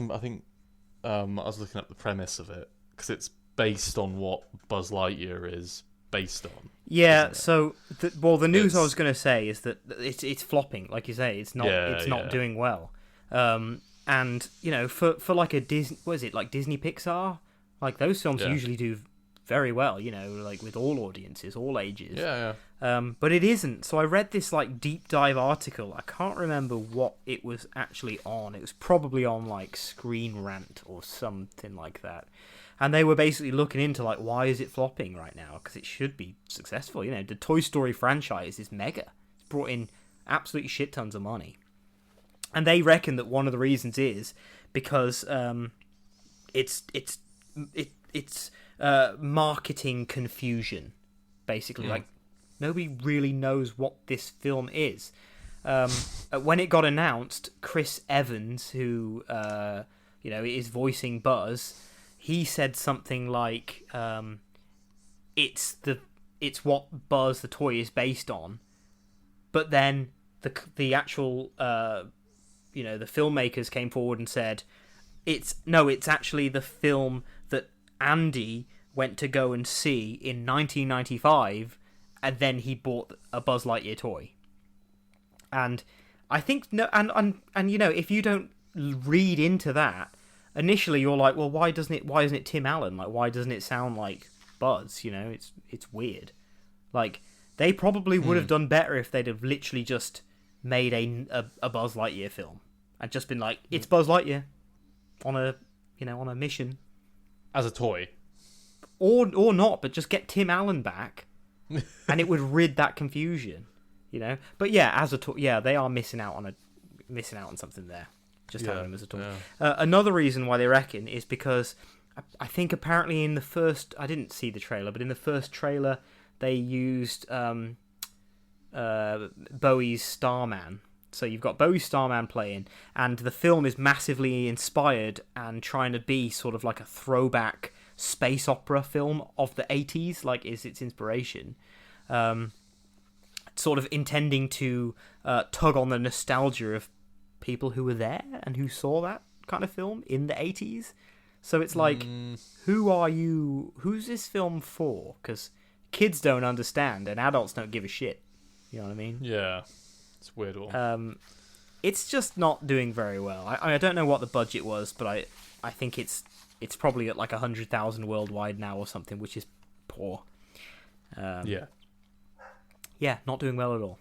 Speaker 2: I was looking at the premise of it, because it's based on what Buzz Lightyear is based on.
Speaker 1: Yeah, so the news I was going to say is that it's flopping, like you say. It's not doing well. And for like a Disney, what is it, like Disney Pixar? Like, those films usually do very well, like with all audiences, all ages.
Speaker 2: Yeah.
Speaker 1: But it isn't. So I read this like deep dive article. I can't remember what it was actually on. It was probably on like Screen Rant or something like that. And they were basically looking into, like, why is it flopping right now? Because it should be successful. The Toy Story franchise is mega. It's brought in absolutely shit tons of money. And they reckon that one of the reasons is because it's marketing confusion, basically. Like, nobody really knows what this film is. When it got announced, Chris Evans, who is voicing Buzz, he said something like, it's it's what Buzz the toy is based on, but then the actual the filmmakers came forward and said it's actually the film that Andy went to go and see in 1995, and then he bought a Buzz Lightyear toy. And I think if you don't read into that, initially you're like, well, why isn't it Tim Allen? Like, why doesn't it sound like Buzz? It's weird. Like, they probably would have done better if they'd have literally just made a Buzz Lightyear film and just been like, it's Buzz Lightyear on a mission
Speaker 2: as a toy,
Speaker 1: or not, but just get Tim Allen back, and it would rid that confusion, But yeah, as a toy, they are missing out on something there. Just having him as a toy. Yeah. Another reason why they reckon is because I think apparently in the first, I didn't see the trailer, but in the first trailer they used Bowie's Starman. So you've got Bowie's Starman playing, and the film is massively inspired and trying to be sort of like a throwback space opera film of the 80s, like is its inspiration. Sort of intending to tug on the nostalgia of people who were there and who saw that kind of film in the 80s. So it's like, who's this film for? Because kids don't understand and adults don't give a shit. You know what I mean?
Speaker 2: Yeah. It's a weird one.
Speaker 1: It's just not doing very well. I don't know what the budget was, but I think it's probably at like 100,000 worldwide now or something, which is poor.
Speaker 2: Yeah,
Speaker 1: not doing well at all.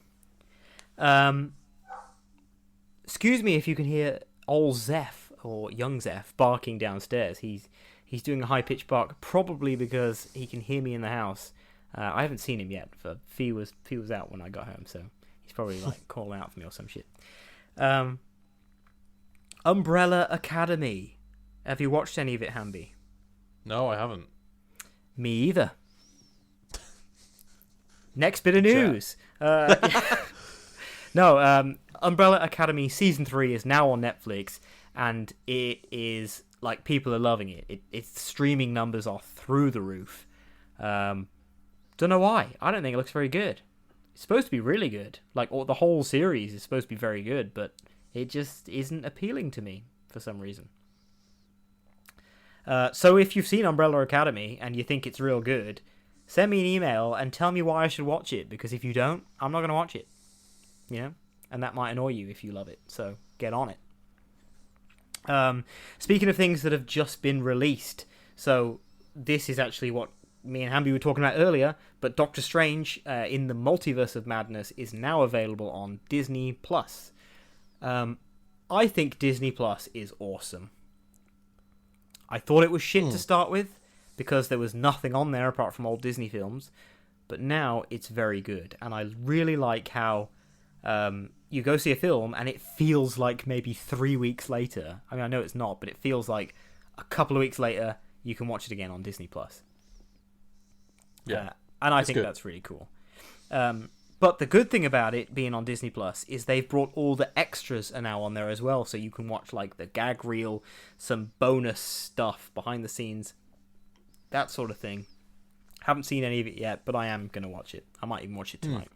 Speaker 1: Excuse me if you can hear old Zeph or young Zeph barking downstairs. He's doing a high pitched bark, probably because he can hear me in the house. I haven't seen him yet. Fee was out when I got home, so he's probably like calling out for me or some shit. Umbrella Academy. Have you watched any of it, Hamby?
Speaker 2: No, I haven't.
Speaker 1: Me either. Next bit of news. No, Umbrella Academy Season 3 is now on Netflix, and it is, like, people are loving it. Its streaming numbers are through the roof. Don't know why. I don't think it looks very good. It's supposed to be really good. Like, the whole series is supposed to be very good, but it just isn't appealing to me for some reason. So if you've seen Umbrella Academy and you think it's real good, send me an email and tell me why I should watch it, because if you don't, I'm not going to watch it. And that might annoy you if you love it, so get on it. Speaking of things that have just been released, so this is actually what me and Hamby were talking about earlier, but Doctor Strange in the Multiverse of Madness is now available on Disney+. I think Disney Plus is awesome. I thought it was shit to start with, because there was nothing on there apart from old Disney films, but now it's very good, and I really like how you go see a film and it feels like maybe 3 weeks later. I mean, I know it's not, but it feels like a couple of weeks later you can watch it again on Disney Plus.
Speaker 2: Yeah,
Speaker 1: and I think that's really cool. But the good thing about it being on Disney Plus is they've brought all the extras are now on there as well, so you can watch like the gag reel, some bonus stuff behind the scenes, that sort of thing. Haven't seen any of it yet, but I am going to watch it. I might even watch it tonight.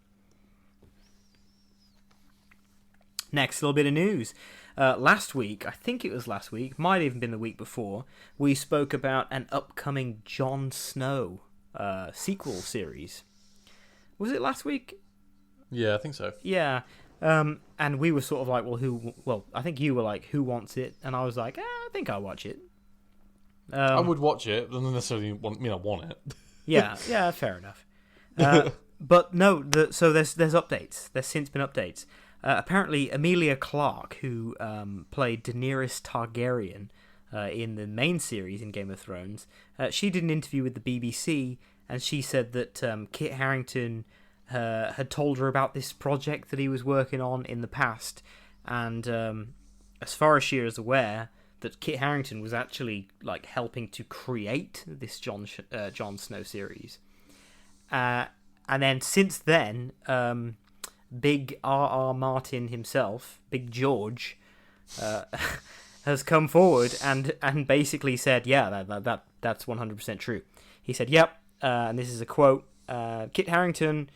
Speaker 1: Next little bit of news. Last week, I think it was last week, might have even been the week before, we spoke about an upcoming Jon Snow sequel series. Was it last week?
Speaker 2: Yeah, I think so.
Speaker 1: Yeah. And we were sort of like, well, I think you were like, who wants it? And I was like, I think I'll watch it.
Speaker 2: I would watch it, but not necessarily want it.
Speaker 1: yeah, fair enough. But no, so there's updates. There's since been updates. Apparently, Emilia Clarke, who played Daenerys Targaryen in the main series in Game of Thrones, she did an interview with the BBC, and she said that Kit Harington had told her about this project that he was working on in the past, and as far as she is aware, that Kit Harington was actually like helping to create this Jon Snow series. And then since then, Big R.R. Martin himself, Big George, has come forward and basically said, yeah, that's 100% true. He said, yep, and this is a quote, Kit Harington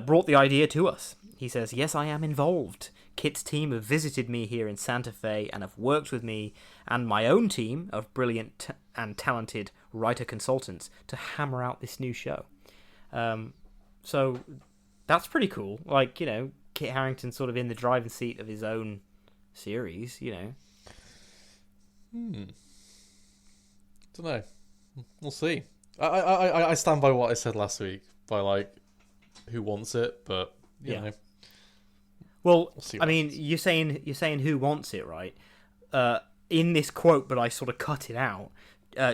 Speaker 1: brought the idea to us. He says, "Yes, I am involved. Kit's team have visited me here in Santa Fe and have worked with me and my own team of brilliant and talented writer-consultants to hammer out this new show." So that's pretty cool. Like, Kit Harington's sort of in the driving seat of his own series,
Speaker 2: Don't know. We'll see. I stand by what I said last week, by, like, who wants it, but, you know.
Speaker 1: Well,
Speaker 2: We'll see
Speaker 1: I mean, you're saying who wants it, right? In this quote, but I sort of cut it out,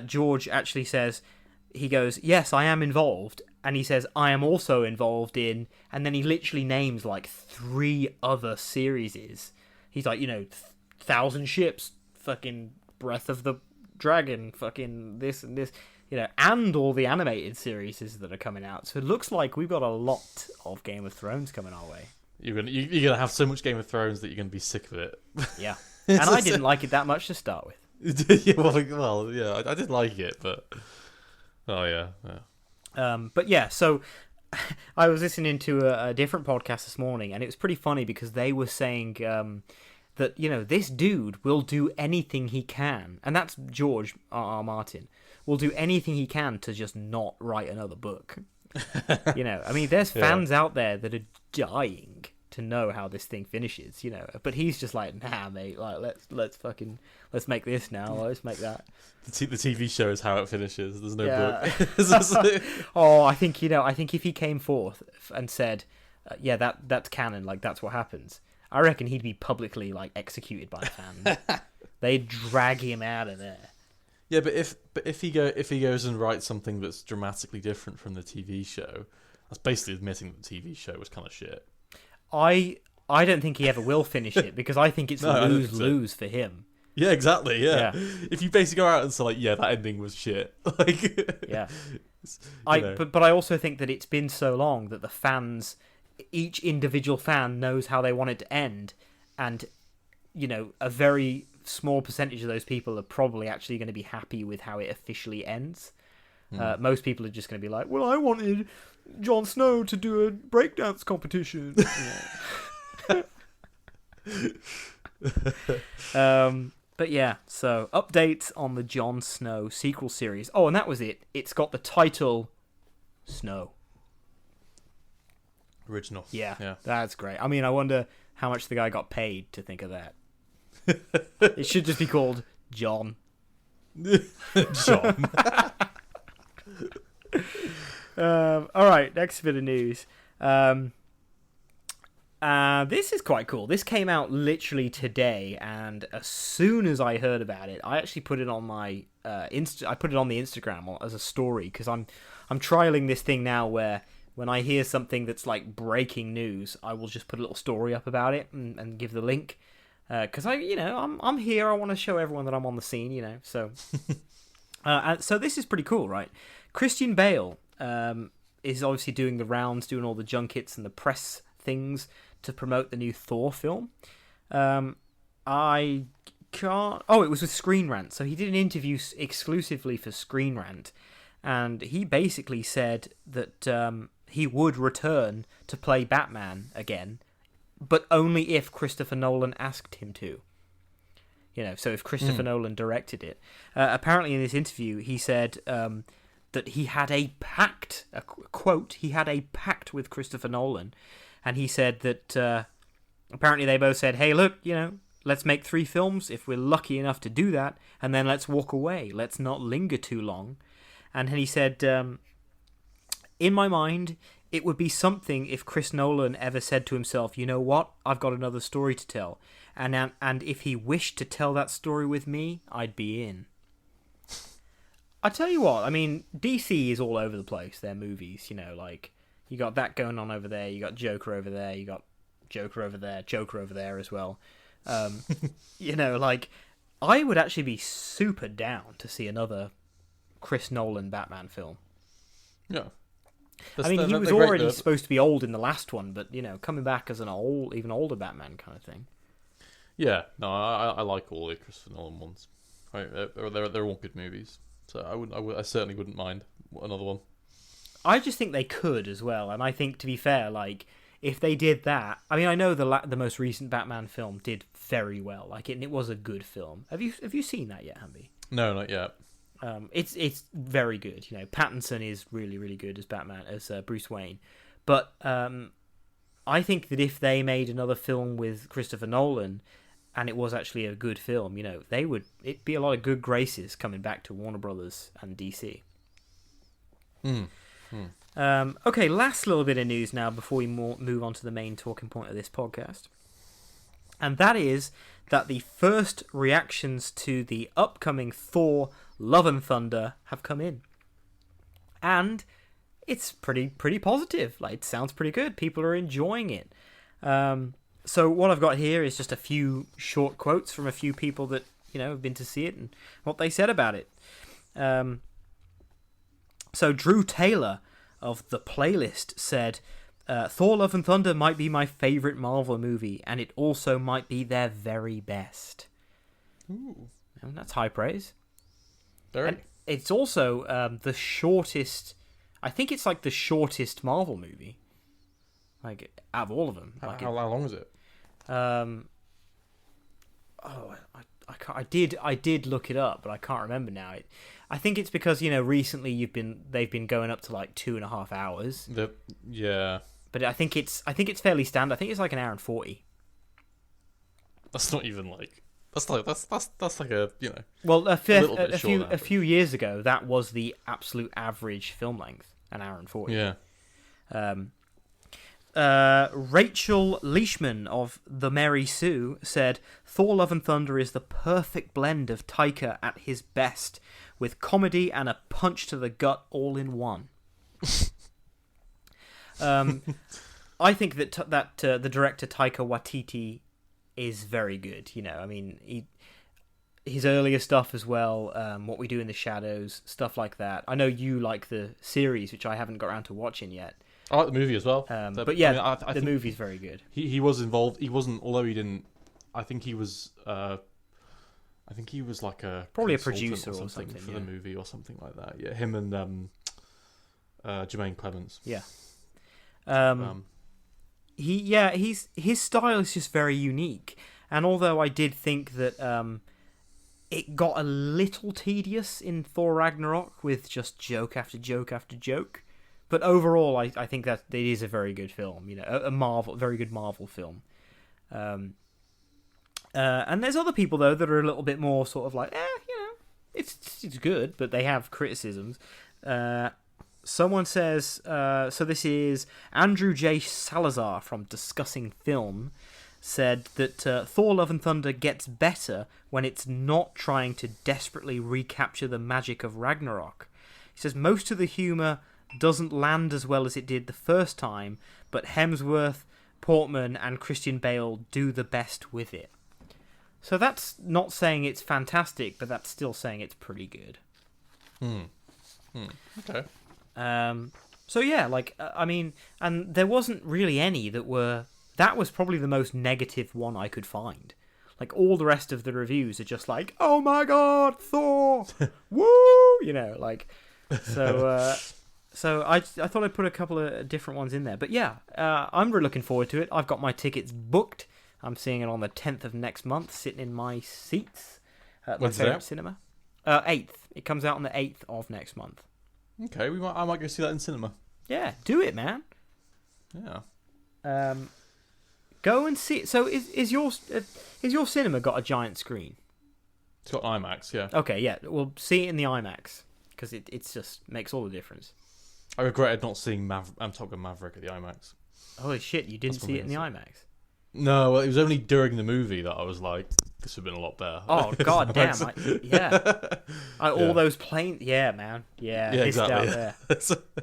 Speaker 1: George actually says, he goes, "Yes, I am involved," and he says, "I am also involved in," and then he literally names like 3 other series. He's like, 1,000 Ships, fucking Breath of the Dragon, fucking this and this, and all the animated series that are coming out. So it looks like we've got a lot of Game of Thrones coming our way.
Speaker 2: You're gonna have so much Game of Thrones that you're gonna be sick of it.
Speaker 1: Yeah, and I didn't like it that much to start with.
Speaker 2: Yeah, well, yeah, I did like it, but yeah.
Speaker 1: But yeah, so I was listening to a different podcast this morning, and it was pretty funny because they were saying that this dude will do anything he can, and that's George R. R. Martin, will do anything he can to just not write another book. I mean, there's fans out there that are dying to know how this thing finishes, but he's just like, nah, mate, like let's make this now, let's make that.
Speaker 2: The TV show is how it finishes. There's no book.
Speaker 1: Oh, I think if he came forth and said, that's canon, like that's what happens, I reckon he'd be publicly like executed by fans. They'd drag him out of there.
Speaker 2: Yeah, but if he goes and writes something that's dramatically different from the TV show, that's basically admitting that the TV show was kind of shit.
Speaker 1: I don't think he ever will finish it because I think it's lose for him.
Speaker 2: Yeah, exactly. Yeah. If you basically go out and say like, yeah, that ending was shit. Like,
Speaker 1: yeah. But I also think that it's been so long that the fans, each individual fan knows how they want it to end, and a very small percentage of those people are probably actually going to be happy with how it officially ends. Most people are just going to be like, well, I wanted Jon Snow to do a breakdance competition. But yeah, so updates on the Jon Snow sequel series. Oh, and that was it. It's got the title Snow.
Speaker 2: Original.
Speaker 1: Yeah, that's great. I mean, I wonder how much the guy got paid to think of that. It should just be called John.
Speaker 2: John.
Speaker 1: All right, next bit of news. This is quite cool. This came out literally today, and as soon as I heard about it, I actually put it on my I put it on the Instagram as a story because I'm trialing this thing now where when I hear something that's like breaking news, I will just put a little story up about it and give the link. Because I'm here. I want to show everyone that I'm on the scene. So, so this is pretty cool, right? Christian Bale is obviously doing the rounds, doing all the junkets and the press things to promote the new Thor film. I can't. Oh, it was with Screen Rant. So he did an interview exclusively for Screen Rant, and he basically said that he would return to play Batman again, but only if Christopher Nolan asked him to. So if Christopher Nolan directed it. Apparently in this interview, he said that he had a pact, quote, he had a pact with Christopher Nolan. And he said that apparently they both said, hey, look, let's make 3 films if we're lucky enough to do that, and then let's walk away. Let's not linger too long. And he said, in my mind, it would be something if Chris Nolan ever said to himself, you know what, I've got another story to tell. And if he wished to tell that story with me, I'd be in. I tell you what, I mean, DC is all over the place, their movies, like, you got that going on over there, you got Joker over there, you got Joker over there as well. Like, I would actually be super down to see another Chris Nolan Batman film.
Speaker 2: Yeah.
Speaker 1: I mean, he was already supposed to be old in the last one, but, coming back as an even older Batman kind of thing.
Speaker 2: Yeah, no, I like all the Christopher Nolan ones. Right, they're all good movies. So I certainly wouldn't mind another one.
Speaker 1: I just think they could as well, and I think, to be fair, like, if they did that, I mean, I know the most recent Batman film did very well, like, it was a good film. Have you seen that yet, Hamby?
Speaker 2: No, not yet.
Speaker 1: It's very good. You know, Pattinson is really, really good as Batman, as Bruce Wayne. But I think that if they made another film with Christopher Nolan, and it was actually a good film, you know, it'd be a lot of good graces coming back to Warner Brothers and DC. Okay, last little bit of news now before we move on to the main talking point of this podcast. And that is that the first reactions to the upcoming Thor Love and Thunder have come in. And it's pretty positive. Like, it sounds pretty good. People are enjoying it. So what I've got here is just a few short quotes from a few people that, you know, have been to see it and what they said about it. So Drew Taylor of The Playlist said, Thor Love and Thunder might be my favourite Marvel movie, and it also might be their very best.
Speaker 2: Ooh.
Speaker 1: And that's high praise.
Speaker 2: Very.
Speaker 1: And it's also the shortest... I think it's like the shortest Marvel movie. Like, out of all of them.
Speaker 2: How long is it?
Speaker 1: I did look it up, but I can't remember now. I think it's because, you know, recently they've been going up to like 2.5 hours.
Speaker 2: Yeah.
Speaker 1: But I think it's fairly standard. I think it's like an hour and 40.
Speaker 2: That's not even like that's like a, you know.
Speaker 1: Well, a
Speaker 2: a
Speaker 1: few years ago, that was the absolute average film length, an hour and 40.
Speaker 2: Yeah.
Speaker 1: Rachel Leishman of The Mary Sue said, Thor Love and Thunder is the perfect blend of Taika at his best, with comedy and a punch to the gut all in one. I think that the director Taika Waititi is very good. You know, I mean, his earlier stuff as well, What We Do in the Shadows, stuff like that. I know you like the series, which I haven't got around to watching yet.
Speaker 2: I like the movie as well.
Speaker 1: But yeah, I mean, the movie's very good.
Speaker 2: He was involved. He wasn't, although he didn't. I think he was. Like
Speaker 1: probably a producer or something
Speaker 2: for the movie or something like that. Yeah, him and Jermaine Clements.
Speaker 1: Yeah. His style is just very unique, and although I did think that it got a little tedious in Thor Ragnarok with just joke after joke after joke. But overall, I think that it is a very good film. You know, very good Marvel film. And there's other people though that are a little bit more sort of like, you know, it's good, but they have criticisms. Someone says, so this is Andrew J. Salazar from Discussing Film, said that Thor Love and Thunder gets better when it's not trying to desperately recapture the magic of Ragnarok. He says most of the humour doesn't land as well as it did the first time, but Hemsworth, Portman and Christian Bale do the best with it. So that's not saying it's fantastic, but that's still saying it's pretty good.
Speaker 2: Okay.
Speaker 1: So yeah, like, I mean, and there wasn't really any that was probably the most negative one I could find. Like, all the rest of the reviews are just like, oh my god, Thor! Woo! You know, like, so... So I thought I'd put a couple of different ones in there. But yeah, I'm really looking forward to it. I've got my tickets booked. I'm seeing it on the 10th of next month, sitting in my seats at my favourite cinema. 8th. It comes out on the 8th of next month.
Speaker 2: Okay, I might go see that in cinema.
Speaker 1: Yeah, do it, man.
Speaker 2: Yeah.
Speaker 1: Go and see it. So is your cinema got a giant screen?
Speaker 2: It's got IMAX, yeah.
Speaker 1: Okay, yeah. Well, see it in the IMAX, because it's just makes all the difference.
Speaker 2: I regretted not seeing Top Gun Maverick at the IMAX.
Speaker 1: Holy shit, you didn't see it in the IMAX?
Speaker 2: No, well, it was only during the movie that I was like, this would have been a lot better.
Speaker 1: Oh, god damn. All those planes. Yeah, man. Yeah,
Speaker 2: exactly.
Speaker 1: Out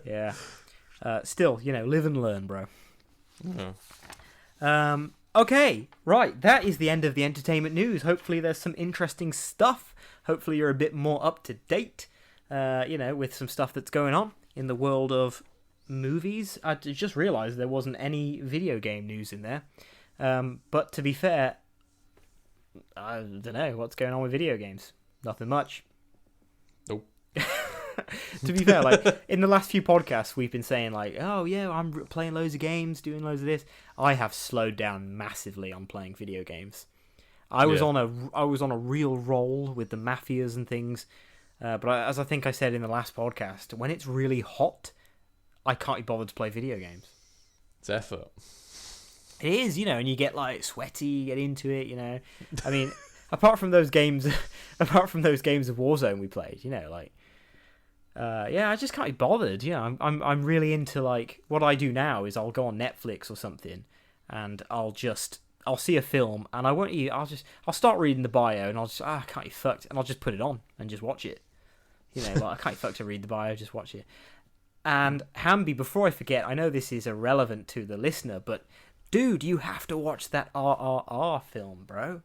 Speaker 1: there. Yeah. Still, you know, live and learn, bro.
Speaker 2: Yeah.
Speaker 1: Okay, right. That is the end of the entertainment news. Hopefully there's some interesting stuff. Hopefully you're a bit more up to date, you know, with some stuff that's going on in the world of movies. I just realised there wasn't any video game news in there. But to be fair, I don't know what's going on with video games. Nothing much.
Speaker 2: Nope.
Speaker 1: To be fair, like in the last few podcasts, we've been saying like, "Oh yeah, I'm playing loads of games, doing loads of this." I have slowed down massively on playing video games. I was on a real roll with the mafias and things, but as I think I said in the last podcast, when it's really hot, I can't be bothered to play video games.
Speaker 2: It's effort.
Speaker 1: It is, and you get like sweaty, get into it, I mean, apart from those games of Warzone we played, I just can't be bothered. I'm really into like what I do now is I'll go on Netflix or something, and I'll see a film and I'll start reading the bio and I'll just I can't be fucked and I'll just put it on and just watch it. Like I can't be fucked to read the bio, just watch it. And Hamby, before I forget, I know this is irrelevant to the listener, but dude, you have to watch that RRR film, bro.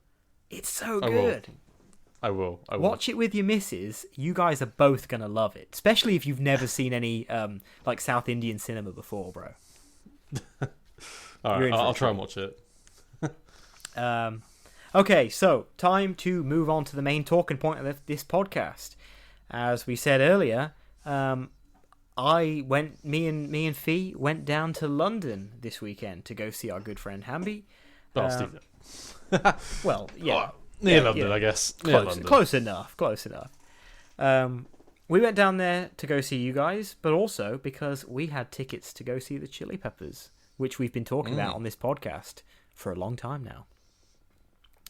Speaker 1: It's so good.
Speaker 2: I will.
Speaker 1: Watch it with your missus. You guys are both gonna love it, especially if you've never seen any like South Indian cinema before, bro.
Speaker 2: All right, I'll try and watch it.
Speaker 1: Okay, so time to move on to the main talking point of this podcast. As we said earlier, me and Fee went down to London this weekend to go see our good friend Hamby.
Speaker 2: Stephen.
Speaker 1: Well, yeah.
Speaker 2: Near London, I guess.
Speaker 1: Close enough. We went down there to go see you guys, but also because we had tickets to go see the Chili Peppers, which we've been talking about on this podcast for a long time now.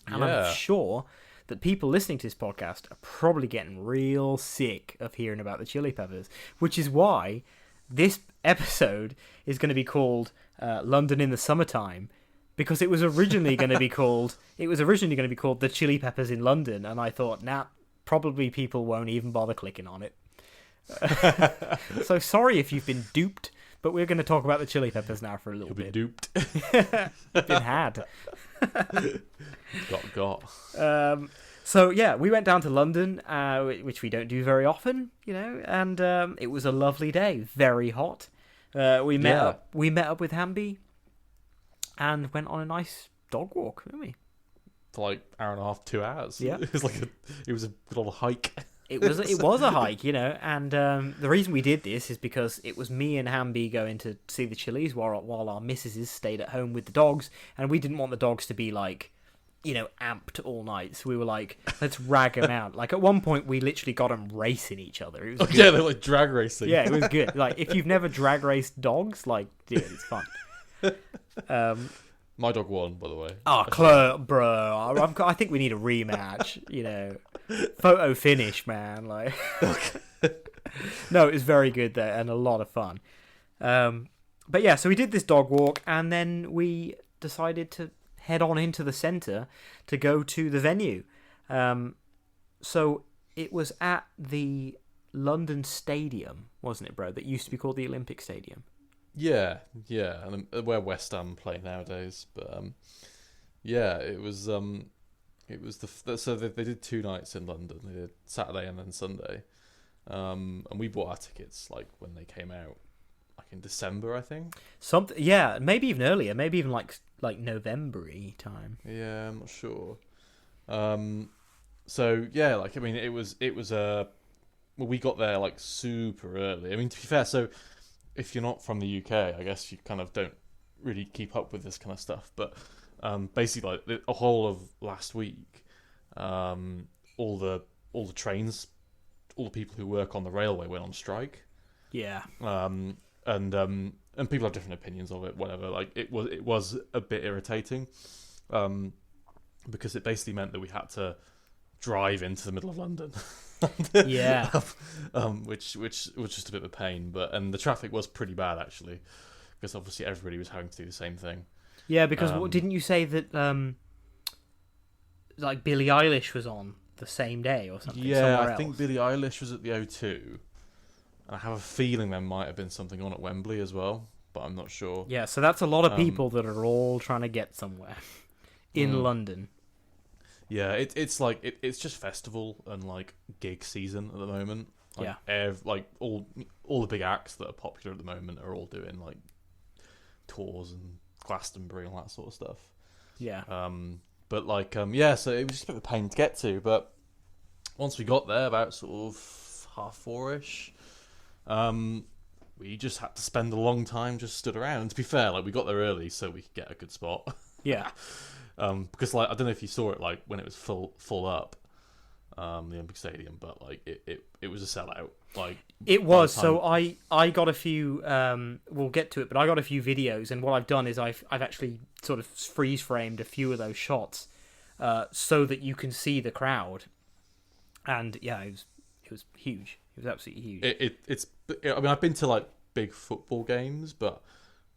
Speaker 1: And I'm sure that people listening to this podcast are probably getting real sick of hearing about the Chili Peppers, which is why this episode is going to be called London in the Summertime, because it was originally going to be called The Chili Peppers in London, and I thought, probably people won't even bother clicking on it. So sorry if you've been duped, but we're going to talk about the Chili Peppers now for a little bit.
Speaker 2: You've been
Speaker 1: duped. Been had.
Speaker 2: Got.
Speaker 1: So yeah, we went down to London, which we don't do very often, and it was a lovely day, very hot. We met up with Hamby and went on a nice dog walk, didn't we?
Speaker 2: For like hour and a half, 2 hours.
Speaker 1: Yeah,
Speaker 2: it was a good old hike.
Speaker 1: It was a hike, and the reason we did this is because it was me and Hamby going to see the Chili's while our missuses stayed at home with the dogs, and we didn't want the dogs to be like, amped all night. So we were like, let's rag them out. Like at one point, we literally got them racing each other. It was good.
Speaker 2: Yeah, they're like drag racing.
Speaker 1: Yeah, it was good. Like if you've never drag raced dogs, like, dude, it's fun.
Speaker 2: My dog won, by the way.
Speaker 1: Oh, bro, I think we need a rematch. Photo finish, man. Like, no, it was very good there and a lot of fun. But yeah, so we did this dog walk, and then we decided to head on into the centre to go to the venue. So it was at the London Stadium, wasn't it, bro? That used to be called the Olympic Stadium.
Speaker 2: Yeah, and where West Ham play nowadays, but it was so they did 2 nights in London. They did Saturday and then Sunday, and we bought our tickets like when they came out, like in December, I think.
Speaker 1: Maybe even earlier, maybe even like November-y time.
Speaker 2: Yeah, I'm not sure. So yeah, like I mean, it was we got there like super early. I mean, to be fair, so if you're not from the UK, I guess you kind of don't really keep up with this kind of stuff. But basically, like the whole of last week, all the trains, all the people who work on the railway went on strike.
Speaker 1: Yeah.
Speaker 2: And people have different opinions of it. Whatever. Like it was a bit irritating, because it basically meant that we had to drive into the middle of London.
Speaker 1: Yeah.
Speaker 2: Which was just a bit of a pain, and the traffic was pretty bad actually, because obviously everybody was having to do the same thing.
Speaker 1: Yeah, because didn't you say that like Billie Eilish was on the same day or something?
Speaker 2: Yeah, I think Billie Eilish was at the O2, and I have a feeling there might have been something on at Wembley as well, but I'm not sure.
Speaker 1: Yeah, so that's a lot of people that are all trying to get somewhere in London.
Speaker 2: Yeah, it's like it's just festival and like gig season at the moment. Like,
Speaker 1: yeah,
Speaker 2: all the big acts that are popular at the moment are all doing like tours and Glastonbury and all that sort of stuff.
Speaker 1: Yeah.
Speaker 2: But so it was just a bit of a pain to get to. But once we got there, about sort of 4:30ish. We just had to spend a long time just stood around. And to be fair, like we got there early so we could get a good spot.
Speaker 1: Yeah.
Speaker 2: Because like I don't know if you saw it like when it was full up, the Olympic Stadium, but like it was a sellout. Like
Speaker 1: it was. So I got a few. We'll get to it, but I got a few videos, and what I've done is I've actually sort of freeze framed a few of those shots, so that you can see the crowd. And yeah, it was huge. It was absolutely huge.
Speaker 2: It's. I mean, I've been to like big football games, but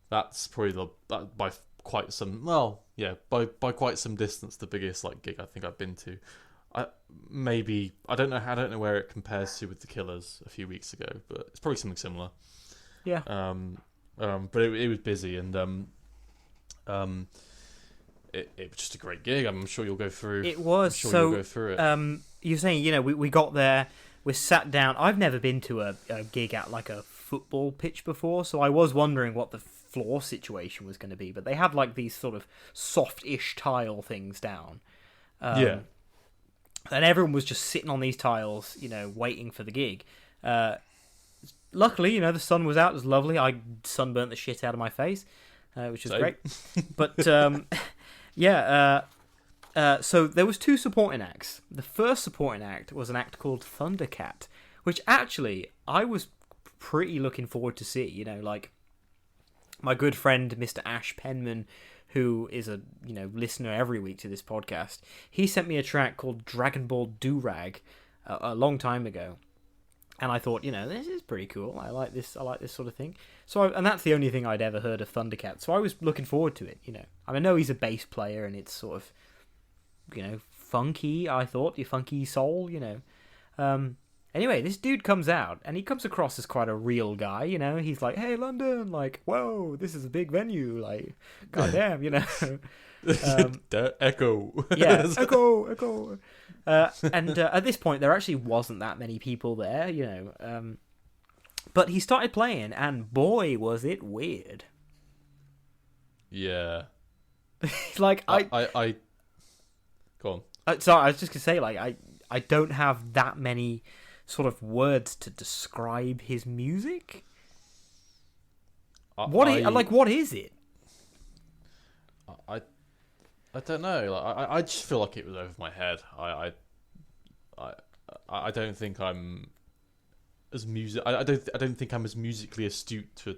Speaker 2: that's probably by quite some. Well, yeah, by quite some distance, the biggest like gig I think I've been to. I don't know where it compares to with the Killers a few weeks ago, but it's probably something similar.
Speaker 1: Yeah.
Speaker 2: But it was busy, and it was just a great gig. I'm sure you'll go through.
Speaker 1: It was.
Speaker 2: I'm sure
Speaker 1: so
Speaker 2: you'll go through it.
Speaker 1: You're saying, we got there, we sat down. I've never been to a gig at like a football pitch before, so I was wondering what the floor situation was going to be. But they had like these sort of soft-ish tile things down.
Speaker 2: Yeah.
Speaker 1: And everyone was just sitting on these tiles, waiting for the gig. Luckily, the sun was out. It was lovely. I sunburnt the shit out of my face, which is great. But so there was 2 supporting acts. The first supporting act was an act called Thundercat, which actually I was pretty looking forward to see. Like my good friend Mr. Ash Penman, who is a listener every week to this podcast, he sent me a track called Dragon Ball Durag a long time ago, and I thought, this is pretty cool. I like this sort of thing. And that's the only thing I'd ever heard of Thundercat, so I was looking forward to it. I know he's a bass player, and it's sort of funky. I thought your funky soul. Anyway, this dude comes out, and he comes across as quite a real guy, He's like, hey, London, like, whoa, this is a big venue, like, goddamn,
Speaker 2: Echo.
Speaker 1: Yeah, echo. And at this point, there actually wasn't that many people there, but he started playing, and boy, was it weird.
Speaker 2: Yeah.
Speaker 1: Like,
Speaker 2: I Go on.
Speaker 1: Sorry, I was just going to say, like, I don't have that many sort of words to describe his music. What is it?
Speaker 2: I don't know. Like I just feel like it was over my head. I don't think I'm as I don't think I'm as musically astute to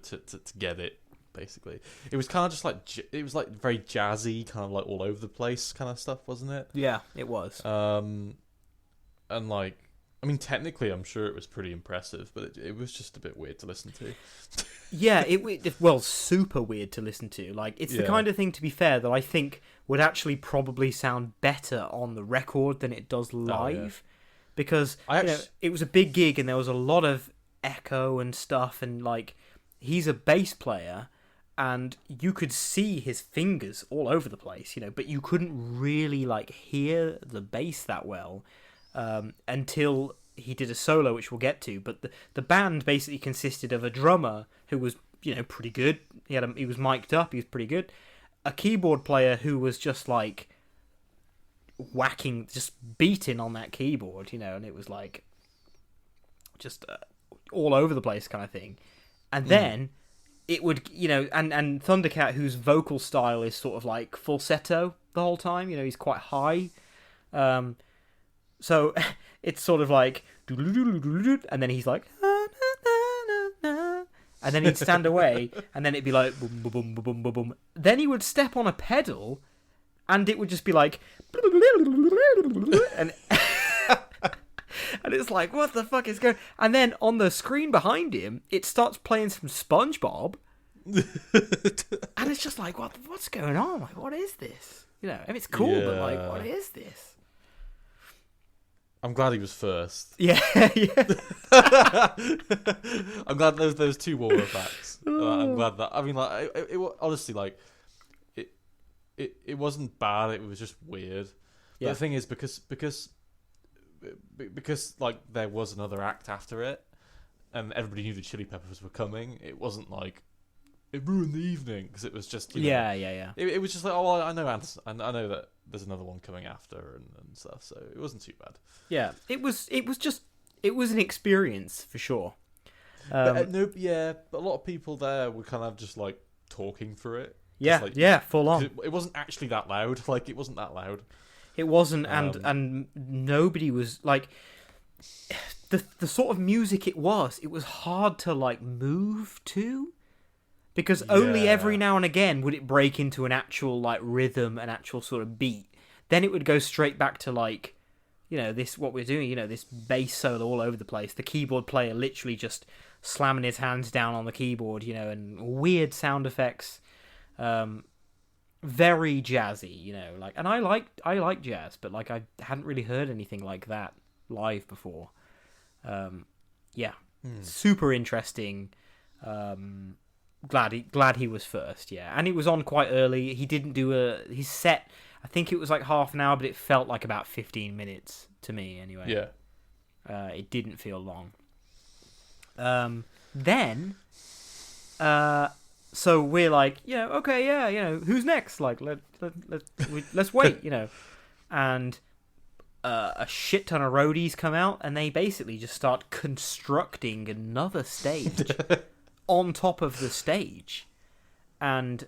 Speaker 2: get it. Basically, it was kind of just like it was like very jazzy, kind of like all over the place kind of stuff, wasn't it?
Speaker 1: Yeah, it was.
Speaker 2: And like, I mean, technically, I'm sure it was pretty impressive, but it was just a bit weird to listen to.
Speaker 1: Yeah, super weird to listen to. Like, it's the kind of thing, to be fair, that I think would actually probably sound better on the record than it does live. Because it was a big gig, and there was a lot of echo and stuff, and like, he's a bass player, and you could see his fingers all over the place, but you couldn't really like hear the bass that well until he did a solo, which we'll get to. But the band basically consisted of a drummer who was pretty good. He was mic'd up. He was pretty good. A keyboard player who was just like whacking, just beating on that keyboard, and it was like just all over the place kind of thing. And then it would, and Thundercat, whose vocal style is sort of like falsetto the whole time, he's quite high. So it's sort of like, and then he's like, and then he'd stand away, and then it'd be like, boom, boom, boom, boom, boom, boom. Then he would step on a pedal, and it would just be like, and and it's like, what the fuck is going? And then on the screen behind him, it starts playing some SpongeBob, and it's just like, what's going on? Like, what is this? I mean, it's cool, but like, what is this?
Speaker 2: I'm glad he was first.
Speaker 1: Yeah.
Speaker 2: I'm glad those 2 warm acts. I'm glad that. I mean, like, it honestly, like, it wasn't bad. It was just weird. But the thing is, because like there was another act after it, and everybody knew the Chili Peppers were coming. It wasn't like it ruined the evening, because it was just
Speaker 1: yeah.
Speaker 2: It was just like, oh, I know that there's another one coming after and stuff, so it wasn't too bad.
Speaker 1: Yeah, it was it was an experience for sure.
Speaker 2: But a lot of people there were kind of just like talking through it.
Speaker 1: Yeah, full on.
Speaker 2: It wasn't actually that loud. Like, it wasn't that loud.
Speaker 1: It wasn't, and nobody was like the sort of music it was hard to like move to, because only every now and again would it break into an actual like rhythm, an actual sort of beat. Then it would go straight back to like, this what we're doing, this bass solo all over the place. The keyboard player literally just slamming his hands down on the keyboard, and weird sound effects. Very jazzy, like, and I like jazz, but like I hadn't really heard anything like that live before. Super interesting. Glad he was first, and it was on quite early. He didn't do his set. I think it was like half an hour, but it felt like about 15 minutes to me anyway.
Speaker 2: Yeah.
Speaker 1: It didn't feel long. Then, so we're like, okay, who's next? Like, let's wait, and a shit ton of roadies come out, and they basically just start constructing another stage on top of the stage, and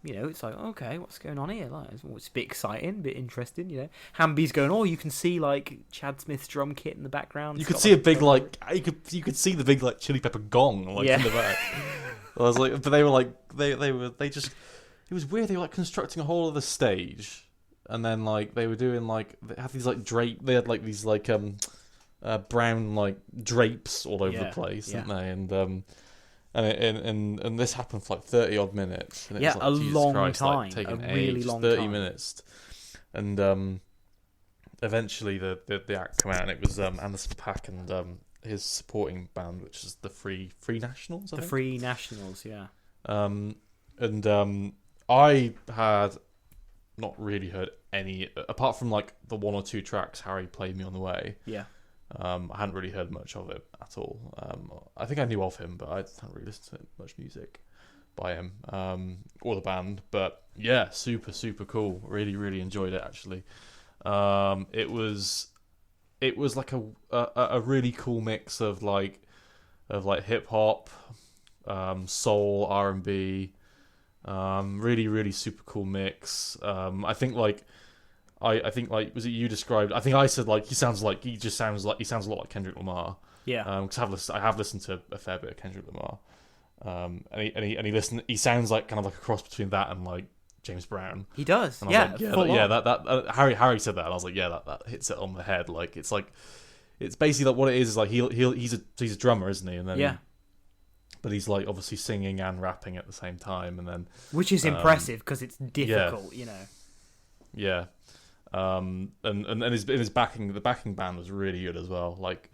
Speaker 1: it's like, okay, what's going on here? Like, it's a bit exciting, a bit interesting, Hamby's going, you can see like Chad Smith's drum kit in the background.
Speaker 2: You could see a big like you could see the big like Chili Pepper gong in the back. I was like, but they were like, they just, it was weird. They were like constructing a whole other stage, and then like they were doing like, they had these like they had like these like brown like drapes all over the place, didn't they? And this happened for like 30 odd minutes. And it was like,
Speaker 1: a
Speaker 2: Jesus
Speaker 1: long
Speaker 2: Christ,
Speaker 1: time,
Speaker 2: like, taking
Speaker 1: a really
Speaker 2: ages,
Speaker 1: long
Speaker 2: 30
Speaker 1: time.
Speaker 2: minutes, and eventually the act came out, and it was Anderson .Paak and his supporting band, which is the Free Nationals. I think.
Speaker 1: Free Nationals, yeah.
Speaker 2: I had not really heard any, apart from like the one or two tracks Harry played me on the way.
Speaker 1: Yeah.
Speaker 2: I hadn't really heard much of it at all. I think I knew of him, but I hadn't really listened to much music by him or the band. But yeah, super cool. Really, really enjoyed it actually. It was like a really cool mix of hip hop, soul, R&B. Really, really super cool mix. I think like was it you described? I think I said like he sounds a lot like Kendrick Lamar.
Speaker 1: Yeah.
Speaker 2: Because I have listened to a fair bit of Kendrick Lamar. He sounds like kind of like a cross between that and like James Brown.
Speaker 1: He does.
Speaker 2: And
Speaker 1: Yeah.
Speaker 2: That Harry said that, and I was like, yeah, that hits it on the head. Like it's basically like what it is like he's a drummer, isn't he? And then but he's like obviously singing and rapping at the same time, and then
Speaker 1: which is impressive because it's difficult,
Speaker 2: Yeah. And his backing, the backing band was really good as well. Like,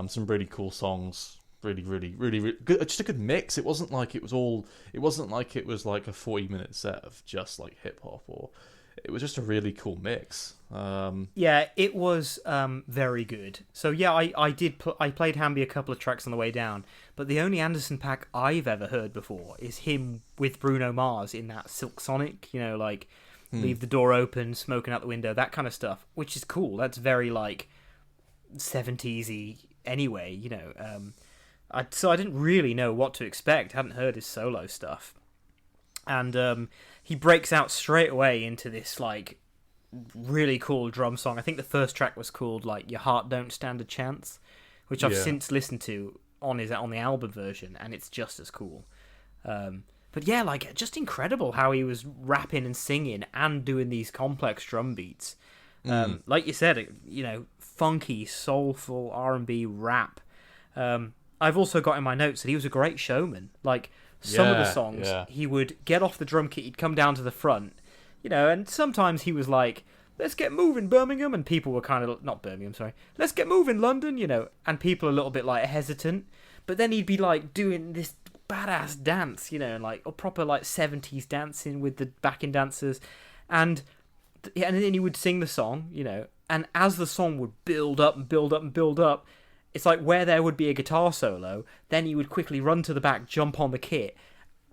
Speaker 2: some really cool songs. Really, really, really, really good. Just a good mix. It wasn't like it was like a 40-minute set of just like hip hop, or it was just a really cool mix.
Speaker 1: Yeah, it was very good. So yeah, I played Hamby a couple of tracks on the way down, but the only Anderson .Paak I've ever heard before is him with Bruno Mars in that Silk Sonic, leave the door open, smoking out the window, that kind of stuff, which is cool. That's very like 70s-y anyway, so I didn't really know what to expect. Hadn't heard his solo stuff. And he breaks out straight away into this like really cool drum song. I think the first track was called like Your Heart Don't Stand a Chance, which I've since listened to on the album version, and it's just as cool. But yeah, like just incredible how he was rapping and singing and doing these complex drum beats. Like you said, funky, soulful R&B rap. I've also got in my notes that he was a great showman. Like some of the songs, he would get off the drum kit, he'd come down to the front, and sometimes he was like, "Let's get moving, Birmingham," and people were kind of not Birmingham, sorry. "Let's get moving, London," and people a little bit like hesitant. But then he'd be like doing this badass dance, like a proper like 70s dancing with the backing dancers, and then he would sing the song, and as the song would build up and build up and build up, it's like where there would be a guitar solo, then he would quickly run to the back, jump on the kit,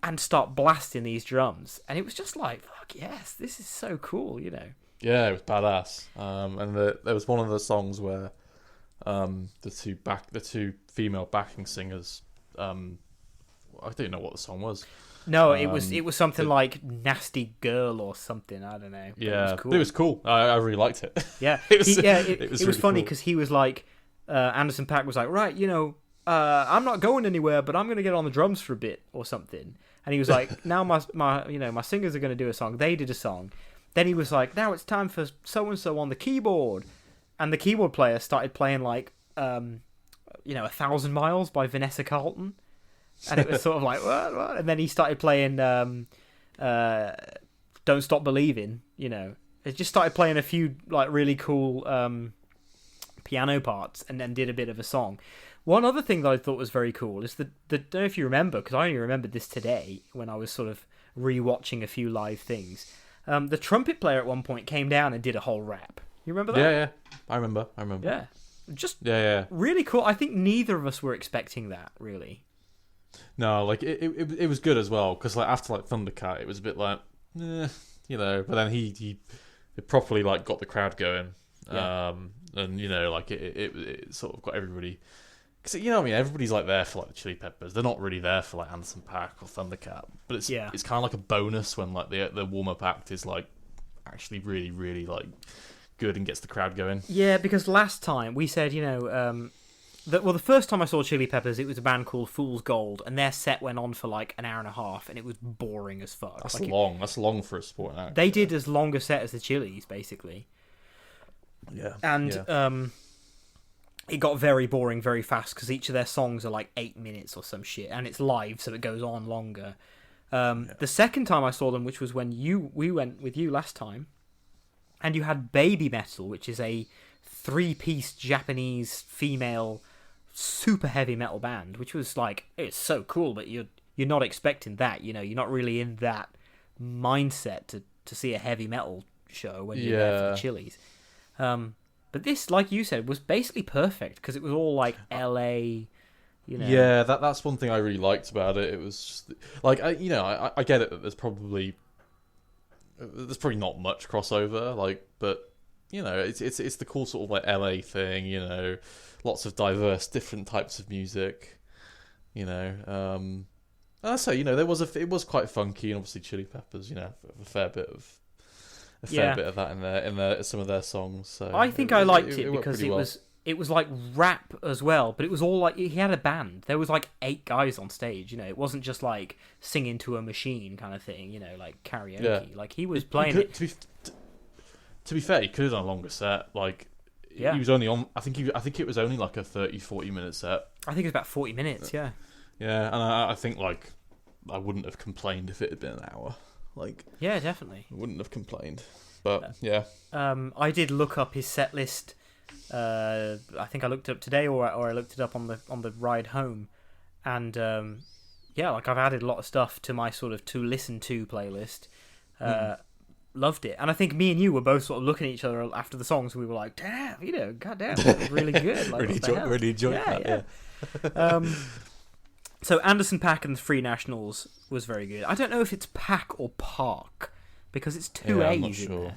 Speaker 1: and start blasting these drums, and it was just like, fuck yes, this is so cool,
Speaker 2: Yeah, it was badass. And there was one of the songs where The two female backing singers. I don't know what the song was.
Speaker 1: No, it was something like "Nasty Girl" or something. I don't know.
Speaker 2: Yeah, it was cool. I really liked it.
Speaker 1: Yeah, it was
Speaker 2: really
Speaker 1: funny
Speaker 2: cool.
Speaker 1: because he was like, Anderson .Paak was like, right, I'm not going anywhere, but I'm gonna get on the drums for a bit or something. And he was like, now my singers are gonna do a song. They did a song. Then he was like, now it's time for so and so on the keyboard, and the keyboard player started playing like, 1,000 Miles by Vanessa Carlton. And it was sort of like, what? And then he started playing Don't Stop Believing, It just started playing a few like really cool piano parts and then did a bit of a song. One other thing that I thought was very cool is that I don't know if you remember, because I only remembered this today when I was sort of re-watching a few live things. The trumpet player at one point came down and did a whole rap. You remember that?
Speaker 2: Yeah. I remember.
Speaker 1: Yeah. Just
Speaker 2: Yeah.
Speaker 1: really cool. I think neither of us were expecting that, really.
Speaker 2: No, like it was good as well because like after like Thundercat, it was a bit like, but then he properly like got the crowd going, and like it sort of got everybody, because what I mean, everybody's like there for like the Chili Peppers. They're not really there for like Anderson .Paak or Thundercat, but it's kind of like a bonus when like the warm up act is like actually really really like good and gets the crowd going.
Speaker 1: Yeah, because last time we said the first time I saw Chili Peppers, it was a band called Fool's Gold, and their set went on for like an hour and a half, and it was boring as fuck.
Speaker 2: That's long. That's long for a sport act.
Speaker 1: They did as long a set as the Chili's, basically.
Speaker 2: Yeah.
Speaker 1: And it got very boring very fast because each of their songs are like 8 minutes or some shit, and it's live, so it goes on longer. The second time I saw them, which was when we went with you last time, and you had Baby Metal, which is a 3-piece Japanese female super heavy metal band, which was like, it's so cool, but you're not expecting that, you're not really in that mindset to see a heavy metal show when you're there for the Chili's. But this, like you said, was basically perfect because it was all like LA.
Speaker 2: Yeah, that's one thing I really liked about it. It was just, like I get it that there's probably not much crossover, like, but it's the cool sort of like LA thing, lots of diverse, different types of music, And I say, it was quite funky, and obviously Chili Peppers, a fair bit of that in some of their songs. So
Speaker 1: I think I liked it because it was like rap as well, but it was all like he had a band. There was like 8 guys on stage. It wasn't just like singing to a machine kind of thing. Like karaoke. Yeah. Like he was playing it.
Speaker 2: To be fair, he could have done a longer set. Like, he was only on. I think it was only like a 30-40 minute set.
Speaker 1: I think it was about 40 minutes. Yeah.
Speaker 2: Yeah, and I think like I wouldn't have complained if it had been an hour. Like,
Speaker 1: yeah, definitely.
Speaker 2: I wouldn't have complained. But yeah.
Speaker 1: I did look up his set list. I think I looked it up today, or I looked it up on the ride home, and like I've added a lot of stuff to my sort of to listen to playlist. Loved it, and I think me and you were both sort of looking at each other after the songs, and we were like, "Damn, goddamn, that was really good." Like,
Speaker 2: really enjoyed that. Yeah.
Speaker 1: So Anderson .Paak and the Free Nationals was very good. I don't know if it's Pack or Park because it's 2 A's
Speaker 2: I'm not
Speaker 1: in
Speaker 2: sure.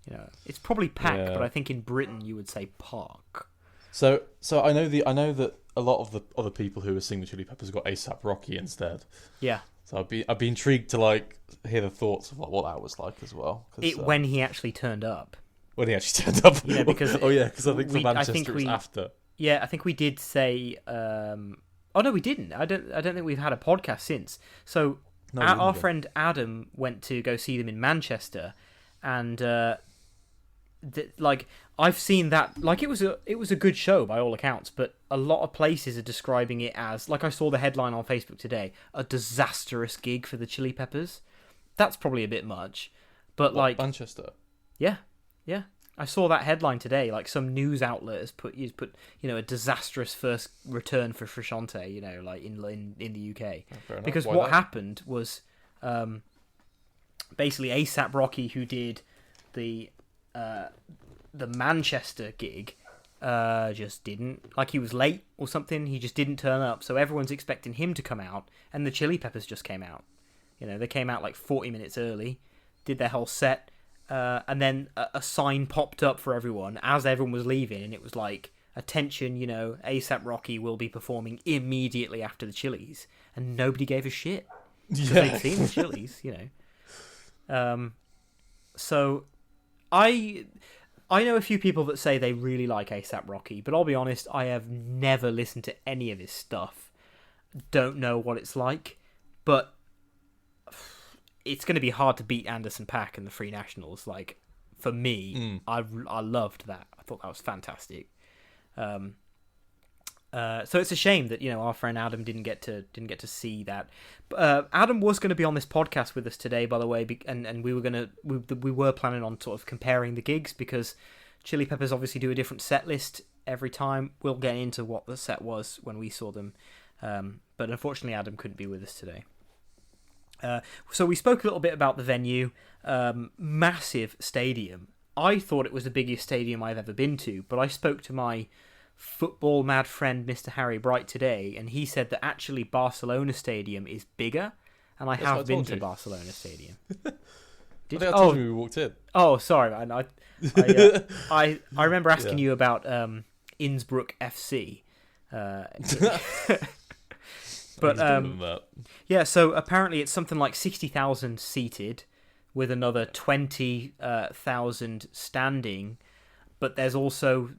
Speaker 1: there. It's probably Pack, but I think in Britain you would say Park.
Speaker 2: So I know that a lot of the other people who were singing the Chili Peppers got ASAP Rocky instead.
Speaker 1: Yeah.
Speaker 2: So I'd be intrigued to like hear the thoughts of like, what that was like as well.
Speaker 1: When he actually turned up.
Speaker 2: When he actually turned up.
Speaker 1: Because
Speaker 2: because I think for Manchester it was after.
Speaker 1: Yeah, I think we did say. Oh no, we didn't. I don't think we've had a podcast since. So our friend Adam went to go see them in Manchester, and I've seen that. Like it was a good show by all accounts, but a lot of places are describing it as, like I saw the headline on Facebook today, a disastrous gig for the Chili Peppers. That's probably a bit much, but like
Speaker 2: Manchester.
Speaker 1: Yeah. I saw that headline today. Like some news outlet has put a disastrous first return for Frusciante, like in the UK. Because what happened was basically ASAP Rocky, who did the Manchester gig, just didn't, like, he was late or something. He just didn't turn up, so everyone's expecting him to come out, and the Chili Peppers just came out. They came out like 40 minutes early, did their whole set, and then a sign popped up for everyone as everyone was leaving, and it was like a attention, A$AP Rocky will be performing immediately after the Chili's, and nobody gave a shit because they'd seen the Chili's, So I know a few people that say they really like A$AP Rocky, but I'll be honest, I have never listened to any of his stuff. Don't know what it's like, but it's going to be hard to beat Anderson .Paak and the Free Nationals. Like, for me, I loved that. I thought that was fantastic. So it's a shame that our friend Adam didn't get to see that. Adam was going to be on this podcast with us today, by the way, and we were planning on sort of comparing the gigs, because Chili Peppers obviously do a different set list every time. We'll get into what the set was when we saw them, but unfortunately Adam couldn't be with us today. So we spoke a little bit about the venue. Massive stadium. I thought it was the biggest stadium I've ever been to, but I spoke to my football mad friend Mr. Harry Bright today, and he said that actually Barcelona Stadium is bigger, and I have been to Barcelona Stadium.
Speaker 2: I told you we walked in.
Speaker 1: Oh, sorry, man. I remember asking you about Innsbruck FC. But yeah, so apparently it's something like 60,000 seated, with another 20,000 standing. But there's also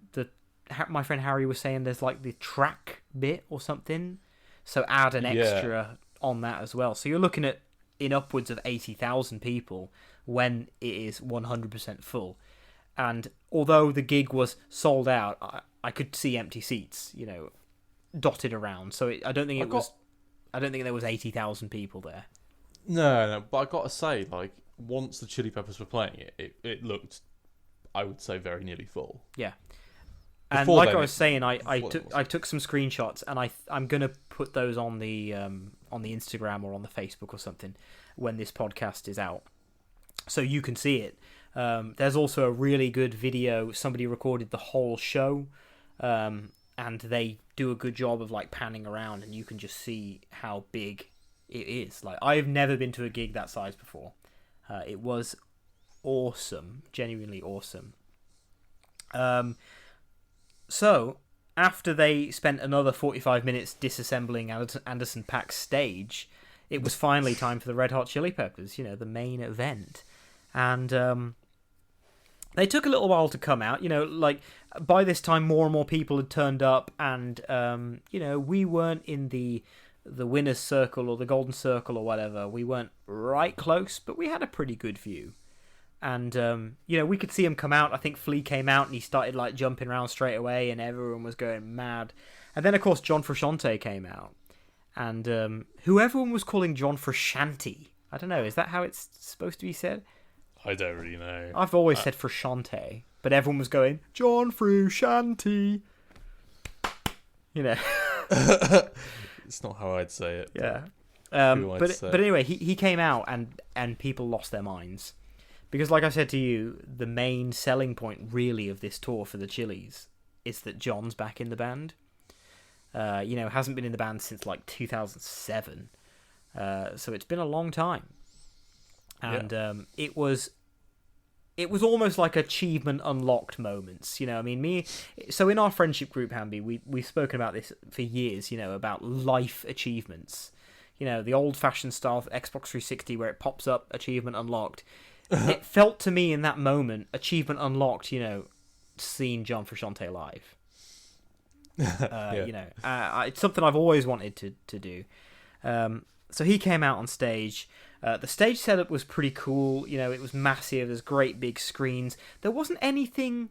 Speaker 1: my friend Harry was saying there's like the track bit or something, so add an extra on that as well. So you're looking at in upwards of 80,000 people when it is 100% full. And although the gig was sold out, I could see empty seats, dotted around. So I don't think there was 80,000 people there.
Speaker 2: No, but I gotta say, like, once the Chili Peppers were playing it looked, I would say, very nearly full.
Speaker 1: Yeah. And like I was saying, I took some screenshots, and I'm gonna put those on the Instagram or on the Facebook or something when this podcast is out, so you can see it. There's also a really good video. Somebody recorded the whole show, and they do a good job of like panning around, and you can just see how big it is. Like, I've never been to a gig that size before. It was awesome, genuinely awesome. So, after they spent another 45 minutes disassembling Anderson .Paak's stage, it was finally time for the Red Hot Chili Peppers, the main event. And they took a little while to come out. Like, by this time, more and more people had turned up, and, we weren't in the winner's circle or the golden circle or whatever. We weren't right close, but we had a pretty good view. And, we could see him come out. I think Flea came out and he started like jumping around straight away, and everyone was going mad. And then, of course, John Frusciante came out. And who everyone was calling John Frusciante. I don't know, is that how it's supposed to be said?
Speaker 2: I don't really know.
Speaker 1: I've always said Frusciante, but everyone was going, John Frusciante.
Speaker 2: It's not how I'd say it.
Speaker 1: Yeah. But anyway, he came out, and people lost their minds. Because, like I said to you, the main selling point, really, of this tour for the Chili's is that John's back in the band. Hasn't been in the band since, like, 2007. So it's been a long time. And it was almost like achievement unlocked moments. So in our friendship group, Hamby, we've spoken about this for years, about life achievements. The old-fashioned style of Xbox 360 where it pops up, achievement unlocked. It felt to me in that moment, achievement unlocked, seeing John Frusciante live. It's something I've always wanted to do. So he came out on stage. The stage setup was pretty cool. It was massive. There's great big screens. There wasn't anything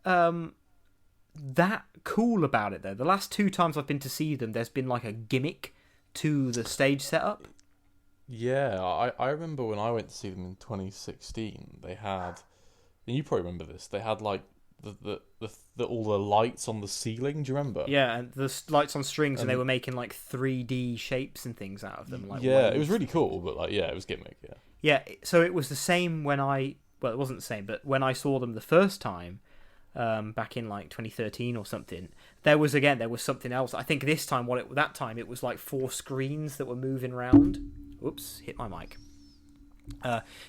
Speaker 1: that cool about it, though. The last two times I've been to see them, there's been like a gimmick to the stage setup.
Speaker 2: Yeah, I remember when I went to see them in 2016, they had, and you probably remember this, they had like the all the lights on the ceiling, do you remember?
Speaker 1: Yeah, and the lights on strings, and they were making like 3D shapes and things out of them. Like
Speaker 2: yeah,
Speaker 1: waves.
Speaker 2: It was really cool, but like, it was gimmick, yeah.
Speaker 1: Yeah, so it was the same when it wasn't the same, but when I saw them the first time, back in like 2013 or something, there was something else. I think this time, that time it was like 4 screens that were moving around. Oops, hit my mic.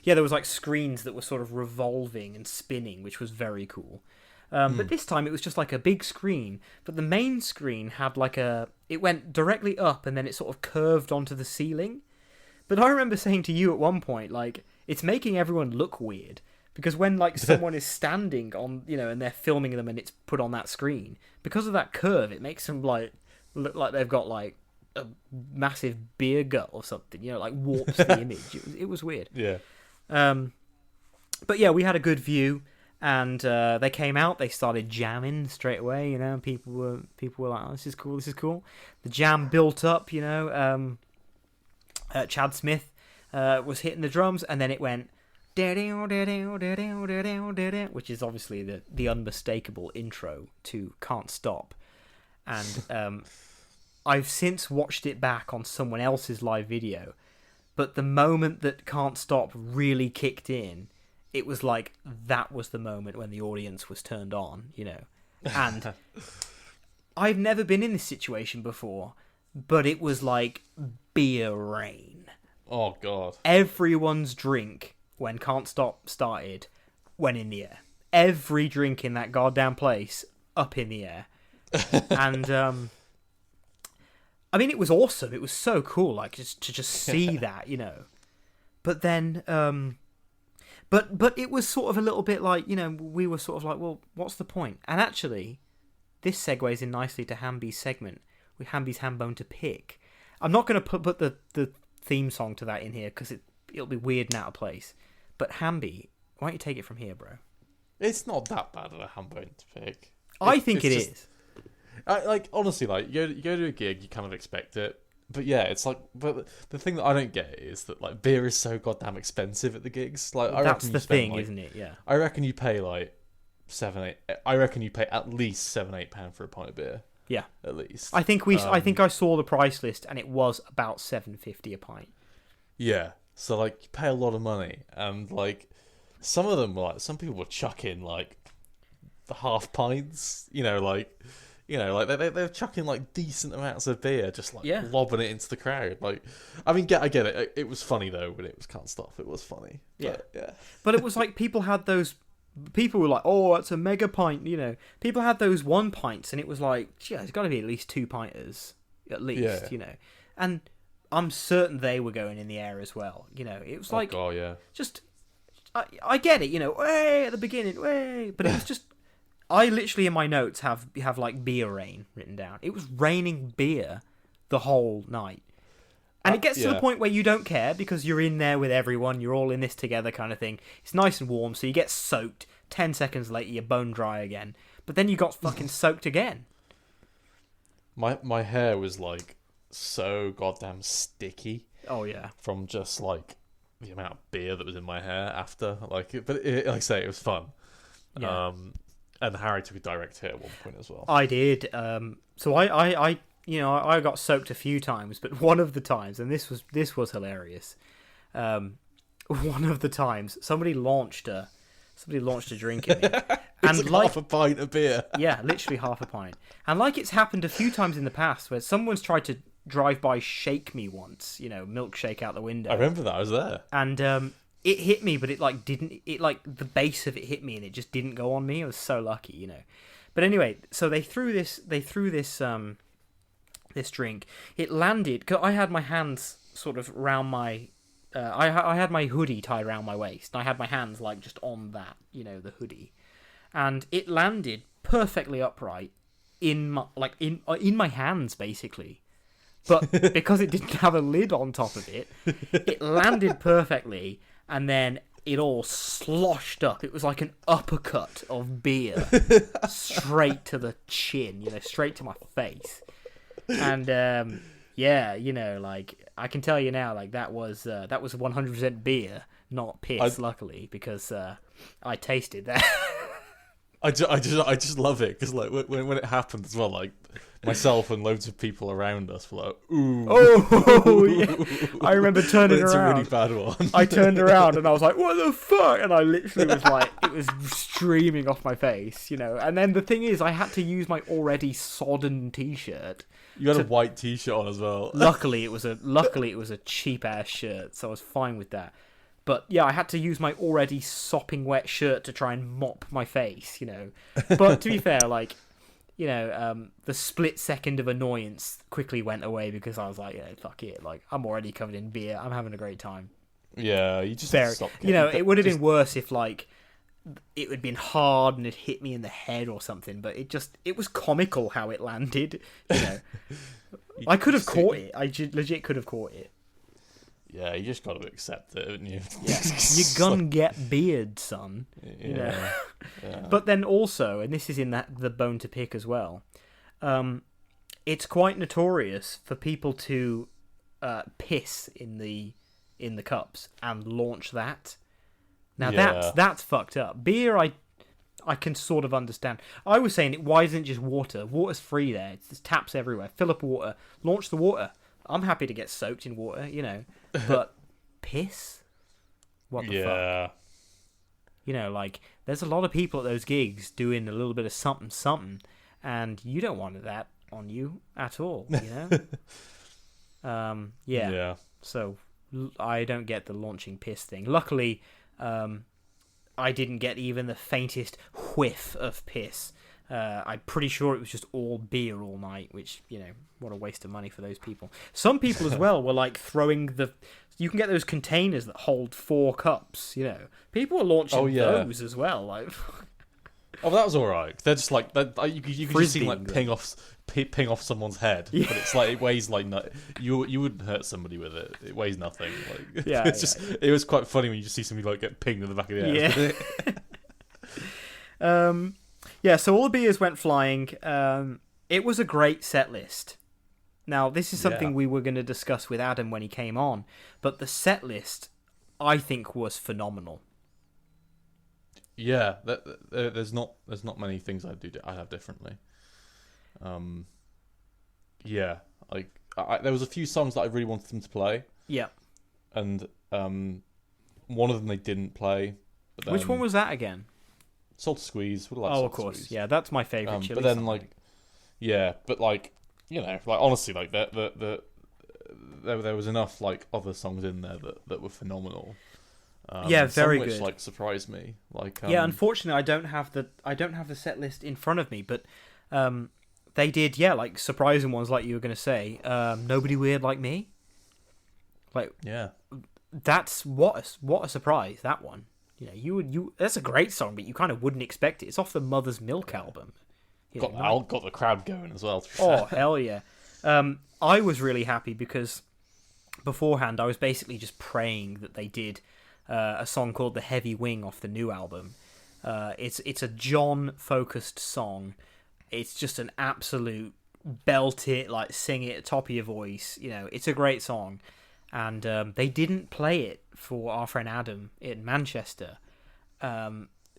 Speaker 1: There was like screens that were sort of revolving and spinning, which was very cool. But this time it was just like a big screen. But the main screen had like it went directly up and then it sort of curved onto the ceiling. But I remember saying to you at one point, like, it's making everyone look weird. Because when, like, someone is standing on, and they're filming them and it's put on that screen, because of that curve, it makes them, like, look like they've got, like, a massive beer gut or something, like, warps the image. It was weird.
Speaker 2: Yeah.
Speaker 1: But, yeah, we had a good view, and they came out, they started jamming straight away, and people were like, oh, this is cool. The jam built up, Chad Smith was hitting the drums, and then it went, which is obviously the unmistakable intro to Can't Stop. And I've since watched it back on someone else's live video, but the moment that Can't Stop really kicked in, it was like that was the moment when the audience was turned on, And I've never been in this situation before, but it was like beer rain.
Speaker 2: Oh, God.
Speaker 1: Everyone's drink, when Can't Stop started, went in the air. Every drink in that goddamn place, up in the air. And, I mean, it was awesome. It was so cool, like, just to just see that, But then, but it was sort of a little bit like, we were sort of like, well, what's the point? And actually, this segues in nicely to Hamby's segment, with Hamby's Hambone to pick. I'm not going to put the theme song to that in here, because it'll be weird and out of place. But Hamby, why don't you take it from here, bro?
Speaker 2: It's not that bad of a Hambone to pick.
Speaker 1: I think it is.
Speaker 2: Honestly, like, you go to a gig, you kind of expect it. But yeah, it's like, but the thing that I don't get is that, like, beer is so goddamn expensive at the gigs. Like,
Speaker 1: that's the thing, isn't it? Yeah.
Speaker 2: I reckon you pay like I reckon you pay at least £7-8 for a pint of beer.
Speaker 1: Yeah,
Speaker 2: at least.
Speaker 1: I think I saw the price list and it was about $7.50 a pint.
Speaker 2: Yeah, so like you pay a lot of money, and like some of them, like some people were chucking like the half pints. They're chucking like decent amounts of beer, just like lobbing it into the crowd. Like, I mean, I get it. It was funny though when it was Can't Stop. It was funny. Yeah.
Speaker 1: But it was like people had those. People were like, "Oh, that's a mega pint," People had those 1 pints, and it was like, "Yeah, it's got to be at least 2 pinters, at least," And I'm certain they were going in the air as well. It was like,
Speaker 2: oh yeah,
Speaker 1: just I get it, way at the beginning, way, but it was just. I literally in my notes have like beer rain written down. It was raining beer the whole night. And it gets to the point where you don't care because you're in there with everyone, you're all in this together kind of thing. It's nice and warm, so you get soaked. 10 seconds later, you're bone dry again. But then you got fucking soaked again.
Speaker 2: My hair was like so goddamn sticky.
Speaker 1: Oh yeah.
Speaker 2: From just like the amount of beer that was in my hair after, like I say, it was fun.
Speaker 1: Yeah.
Speaker 2: And Harry took a direct hit at one point as well.
Speaker 1: I did. So I got soaked a few times, but one of the times, and this was hilarious. One of the times, somebody launched a drink at me, and like
Speaker 2: half a pint of beer.
Speaker 1: Yeah, literally half a pint. And like it's happened a few times in the past, where someone's tried to drive by shake me once, milkshake out the window.
Speaker 2: I remember that. I was there,
Speaker 1: and it hit me, but it like didn't. It like the base of it hit me, and it just didn't go on me. I was so lucky, But anyway, so they threw this this drink. It landed. Cause I had my hands sort of round my. I had my hoodie tied around my waist, and I had my hands like just on that, the hoodie, and it landed perfectly upright in my hands basically. But because it didn't have a lid on top of it, it landed perfectly. And then it all sloshed up. It was like an uppercut of beer straight to the chin, straight to my face. And like I can tell you now, like that was 100% beer, not piss. Luckily, because I tasted that.
Speaker 2: I just love it because like when it happened as well, like myself and loads of people around us were like, ooh.
Speaker 1: Oh, yeah. I remember turning around.
Speaker 2: It's a really bad one.
Speaker 1: I turned around and I was like, what the fuck? And I literally was like, it was streaming off my face, And then the thing is, I had to use my already sodden t-shirt.
Speaker 2: You had a white t-shirt on as well.
Speaker 1: Luckily, it was a cheap ass shirt, so I was fine with that. But yeah, I had to use my already sopping wet shirt to try and mop my face, But to be fair, like, the split second of annoyance quickly went away because I was like, yeah, fuck it. Like, I'm already covered in beer. I'm having a great time.
Speaker 2: Yeah, you just have to stop.
Speaker 1: It would have been worse if, like, it would have been hard and it hit me in the head or something, but it was comical how it landed, I could have caught it. I legit could have caught it.
Speaker 2: Yeah, you just got to accept it, haven't you?
Speaker 1: Yeah. You're gonna get beard, son.
Speaker 2: Yeah.
Speaker 1: But then also, and this is in the bone to pick as well, it's quite notorious for people to piss in the cups and launch that. Now that's fucked up. Beer, I can sort of understand. I was saying, why isn't it just water? Water's free there. There's taps everywhere. Fill up water. Launch the water. I'm happy to get soaked in water, But piss? What the fuck? Like, there's a lot of people at those gigs doing a little bit of something, and you don't want that on you at all, Yeah. So, I don't get the launching piss thing. Luckily, I didn't get even the faintest whiff of piss. I'm pretty sure it was just all beer all night, which, what a waste of money for those people. Some people as well were like throwing you can get those containers that hold 4 cups, People were launching those as well. Like,
Speaker 2: oh, that was alright. They're just like, you could just see like ping off someone's head, but it's like, it weighs like, you wouldn't hurt somebody with it. It weighs nothing. Like, it was quite funny when you just see somebody like get pinged in the back of the head.
Speaker 1: Yeah. So all the beers went flying. It was a great set list. Now, this is something we were going to discuss with Adam when he came on, but the set list, I think, was phenomenal.
Speaker 2: Yeah, there's not many things I have differently. Yeah, like there was a few songs that I really wanted them to play.
Speaker 1: Yeah,
Speaker 2: and one of them they didn't play. But then,
Speaker 1: which one was that again?
Speaker 2: Salt to Squeeze.
Speaker 1: Of course, Squeeze. Yeah, that's my favorite.
Speaker 2: But then, like, honestly, like there was enough like other songs in there that were phenomenal.
Speaker 1: Very
Speaker 2: which,
Speaker 1: good.
Speaker 2: Like, surprised me. Like,
Speaker 1: unfortunately, I don't have the set list in front of me, but they did, like, surprising ones, like you were going to say. Nobody Weird Like Me. Like, that's what a surprise, that one. That's a great song, but you kind of wouldn't expect it. It's off the Mother's Milk album.
Speaker 2: Got the crowd going as well.
Speaker 1: Oh, hell yeah. I was really happy because beforehand I was basically just praying that they did a song called The Heavy Wing off the new album. It's a John-focused song. It's just an absolute belt it, like, sing it at the top of your voice. It's a great song. And they didn't play it for our friend Adam in Manchester,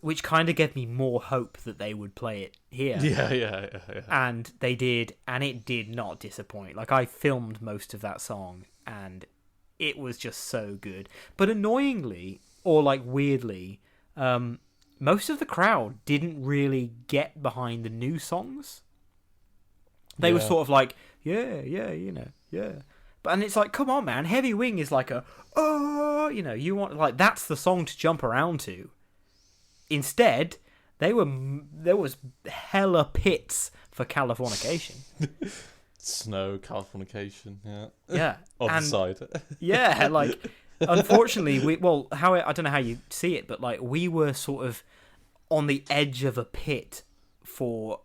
Speaker 1: which kind of gave me more hope that they would play it here.
Speaker 2: Yeah.
Speaker 1: And they did, and it did not disappoint. Like, I filmed most of that song, and it was just so good. But annoyingly, or like weirdly, most of the crowd didn't really get behind the new songs. They were sort of like, yeah. But, and it's like, come on, man, Heavy Wing is like you want, like, that's the song to jump around to. Instead, there was hella pits for Californication.
Speaker 2: Snow, Californication,
Speaker 1: yeah.
Speaker 2: On the side.
Speaker 1: Yeah, like, unfortunately, I don't know how you see it, but, like, we were sort of on the edge of a pit for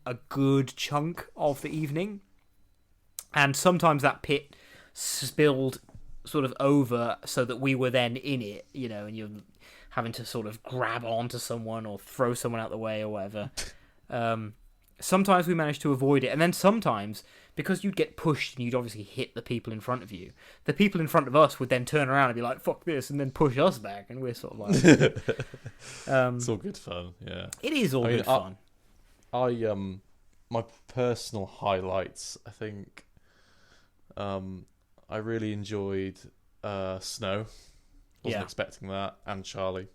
Speaker 1: a good chunk of the evening. And sometimes that pit spilled sort of over so that we were then in it, and you're having to sort of grab onto someone or throw someone out the way or whatever. Sometimes we managed to avoid it, and then sometimes, because you'd get pushed and you'd obviously hit the people in front of you, the people in front of us would then turn around and be like, fuck this, and then push us back, and we're sort of like...
Speaker 2: it's all good fun, yeah.
Speaker 1: It is all good fun.
Speaker 2: My personal highlights, I think... I really enjoyed Snow. Wasn't expecting that, and Charlie.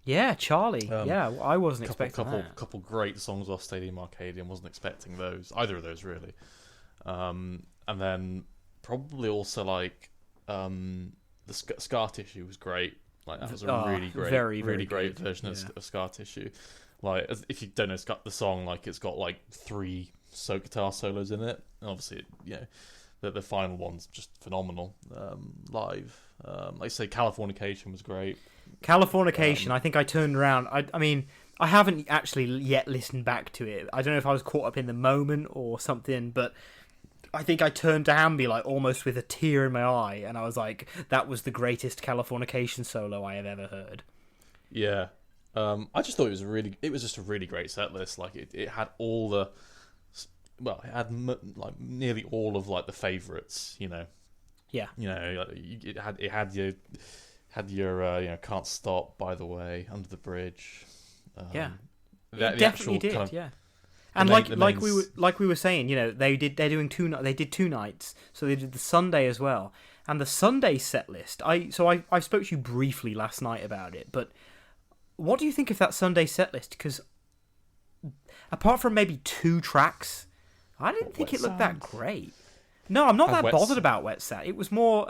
Speaker 1: Yeah, Charlie. I wasn't expecting that.
Speaker 2: Couple great songs off Stadium Arcadium. Wasn't expecting either of those really. And then probably also like the Scar Tissue was great. Like that was a really great,
Speaker 1: very,
Speaker 2: really
Speaker 1: very
Speaker 2: great
Speaker 1: good.
Speaker 2: version of Scar Tissue. Like, if you don't know the song, like it's got like 3 guitar solos in it, and obviously, the final one's just phenomenal live. Like I say, Californication was great.
Speaker 1: Californication. I think I turned around. I mean, I haven't actually yet listened back to it. I don't know if I was caught up in the moment or something, but I think I turned to Hamby like almost with a tear in my eye, and I was like, "That was the greatest Californication solo I have ever heard."
Speaker 2: Yeah, I just thought it was just a really great set list. Like it had all the, well, it had like nearly all of like the favorites.
Speaker 1: Yeah.
Speaker 2: It had your Can't Stop, By the Way, Under the Bridge.
Speaker 1: Yeah.
Speaker 2: It
Speaker 1: definitely did.
Speaker 2: Kind of,
Speaker 1: yeah. And like we were saying, they did 2 nights, so they did the Sunday as well. And the Sunday set list, I spoke to you briefly last night about it, but what do you think of that Sunday set list? Because apart from maybe 2 tracks, I didn't think it looked that great. No, I'm not that bothered about Wet Sat. It was more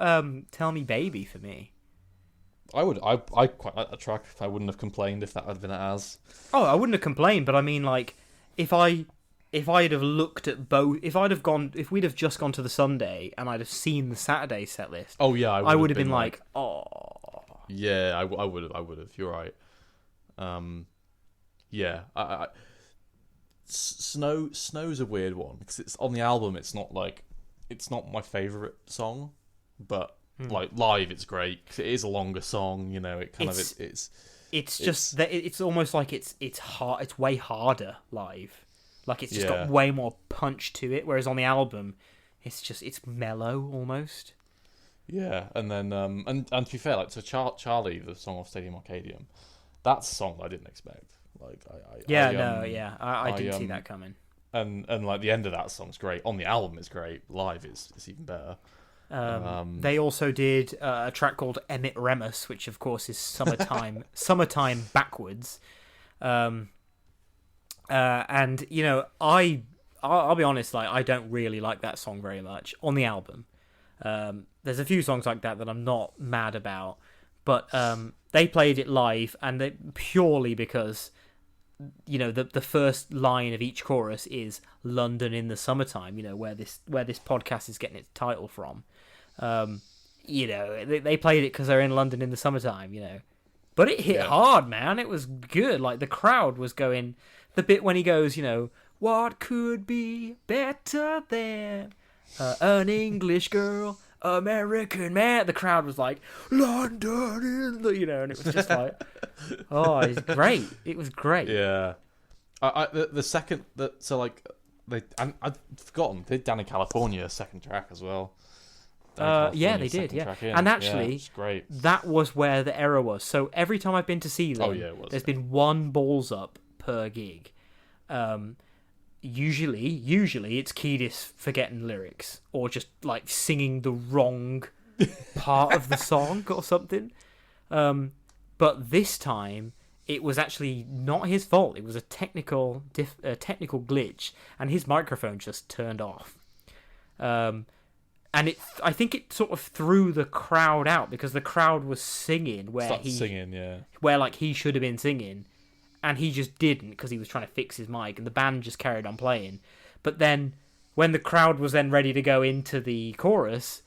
Speaker 1: Tell Me Baby for me.
Speaker 2: I quite like that track. I wouldn't have complained if that had been as.
Speaker 1: Oh, I wouldn't have complained, but I mean, like, if I'd have looked at both, if we'd have just gone to the Sunday and I'd have seen the Saturday set list,
Speaker 2: oh yeah,
Speaker 1: I would have been like, oh,
Speaker 2: yeah, I would have. You're right. Yeah, Snow's a weird one because it's on the album. It's not my favorite song, but like live, it's great because it is a longer song. It kind of
Speaker 1: it's just that it's almost like it's hard. It's way harder live. Like it's just got way more punch to it. Whereas on the album, it's mellow almost.
Speaker 2: Yeah, and then and to be fair, like to Charlie, the song off Stadium Arcadium, that's a song I didn't expect. Like I
Speaker 1: didn't see that coming.
Speaker 2: And like the end of that song's great. On the album, it's great. Live, it's even better.
Speaker 1: They also did a track called Emmitt Remus, which of course is summertime backwards. And I'll be honest, like I don't really like that song very much on the album. There's a few songs like that I'm not mad about, but they played it live, and purely because the first line of each chorus is London in the summertime, where this podcast is getting its title from. They played it because they're in London in the summertime, but it hit hard, man. It was good. Like the crowd was going, the bit when he goes, what could be better than an English girl, American man. The crowd was like, London in the, and it was just like, oh, it's great. It was great.
Speaker 2: Yeah. The second that, so like I'd forgotten they did Down in California second track as well.
Speaker 1: Yeah, they did. Yeah, and actually,
Speaker 2: great.
Speaker 1: That was where the error was. So every time I've been to see them, there's been one balls up per gig. Usually it's Kiedis forgetting lyrics or just like singing the wrong part of the song or something. But this time it was actually not his fault. It was a technical glitch, and his microphone just turned off. And I think it sort of threw the crowd out because the crowd was singing where like he should have been singing. And he just didn't because he was trying to fix his mic, and the band just carried on playing. But then, when the crowd was then ready to go into the chorus,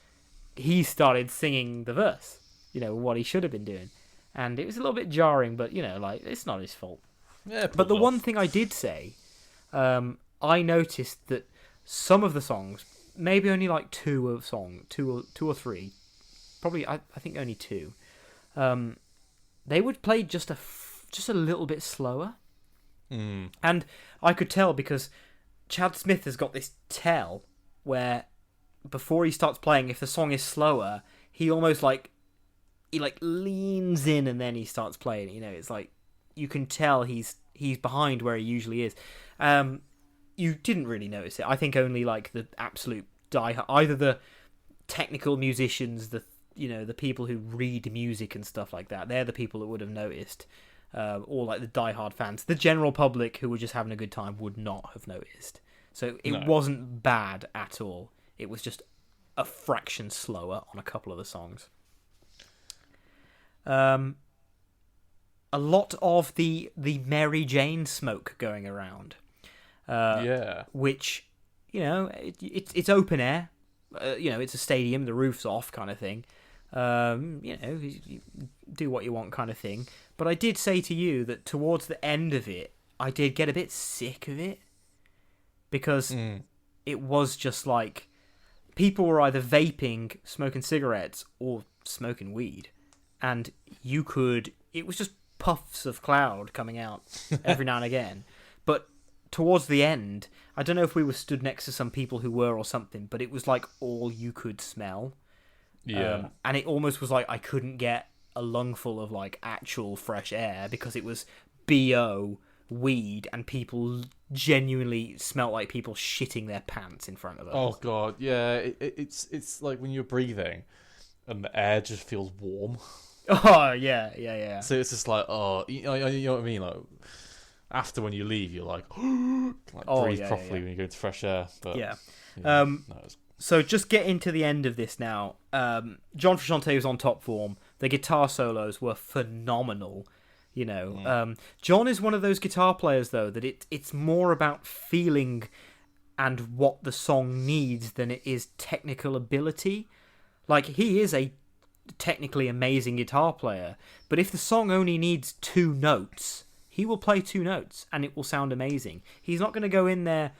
Speaker 1: he started singing the verse. What he should have been doing, and it was a little bit jarring. But like it's not his fault.
Speaker 2: Yeah.
Speaker 1: But the one thing I did say, I noticed that some of the songs, maybe only like two or three, probably I think only 2, they would play just a little bit slower. And I could tell because Chad Smith has got this tell where before he starts playing, if the song is slower, he almost he leans in and then he starts playing. It's like you can tell he's behind where he usually is. You didn't really notice it. I think only like the absolute diehard, either the technical musicians, the people who read music and stuff like that. They're the people that would have noticed. Or like the diehard fans. The general public who were just having a good time would not have noticed. So it wasn't bad at all. It was just a fraction slower on a couple of the songs. a lot of the Mary Jane smoke going around. Which, it's open air. It's a stadium, the roof's off kind of thing. You do what you want kind of thing. But I did say to you that towards the end of it, I did get a bit sick of it. Because it was just like, people were either vaping, smoking cigarettes, or smoking weed. And it was just puffs of cloud coming out every now and again. But towards the end, I don't know if we were stood next to some people who were or something, but it was like all you could smell.
Speaker 2: Yeah.
Speaker 1: And it almost was like I couldn't get a lungful of like actual fresh air because it was BO, weed, and people genuinely smelt like people shitting their pants in front of us.
Speaker 2: Oh god, yeah. It's like when you're breathing and the air just feels warm.
Speaker 1: Oh yeah.
Speaker 2: So it's just like, you know what I mean? Like after when you leave, you're like, breathe properly when you go into fresh air. But
Speaker 1: yeah.
Speaker 2: No,
Speaker 1: So just getting to the end of this now. John Frusciante was on top form. The guitar solos were phenomenal. John is one of those guitar players though that it's more about feeling and what the song needs than it is technical ability. Like, he is a technically amazing guitar player, but if the song only needs 2 notes, he will play 2 notes and it will sound amazing. He's not going to go in there,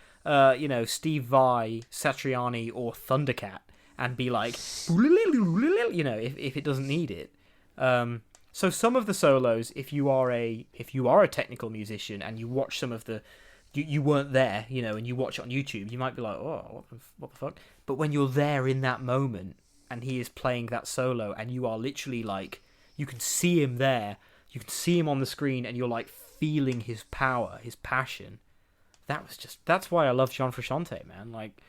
Speaker 1: Steve Vai, Satriani, or Thundercat and be like, if it doesn't need it. So some of the solos, if you are a technical musician and you watch some of the, you weren't there, and you watch it on YouTube, you might be like, oh, what the fuck? But when you're there in that moment and he is playing that solo and you are literally like, you can see him there, you can see him on the screen, and you're like feeling his power, his passion. That's why I love John Frusciante, man. Like,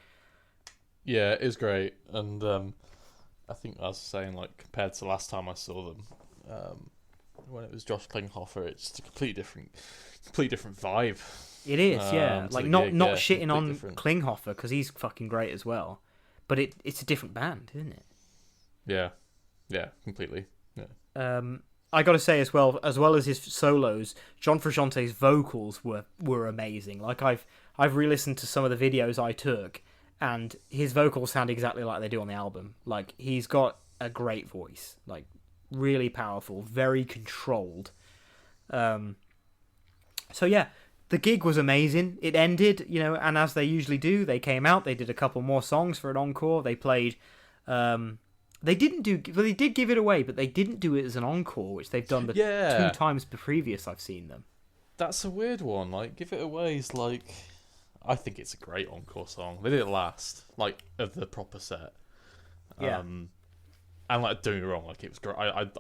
Speaker 2: yeah, it was great. And I think I was saying, like, compared to the last time I saw them, when it was Josh Klinghoffer, it's just a completely different vibe.
Speaker 1: It is, yeah. Like, not shitting on
Speaker 2: different.
Speaker 1: Klinghoffer, because he's fucking great as well. But it's a different band, isn't it?
Speaker 2: Yeah, completely. Yeah.
Speaker 1: I got to say as well as his solos, John Frusciante's vocals were amazing. Like, I've re-listened to some of the videos I took, and his vocals sound exactly like they do on the album. Like, he's got a great voice, like really powerful, very controlled. So yeah, the gig was amazing. It ended, and as they usually do, they came out, they did a couple more songs for an encore. They played. They did give it away, but they didn't do it as an encore, which they've done the 2 times previous I've seen them.
Speaker 2: That's a weird one. Like, Give It Away is like, I think it's a great encore song. They did it last, like, of the proper set.
Speaker 1: Yeah.
Speaker 2: And, like, don't get me wrong, like, it was great. I'm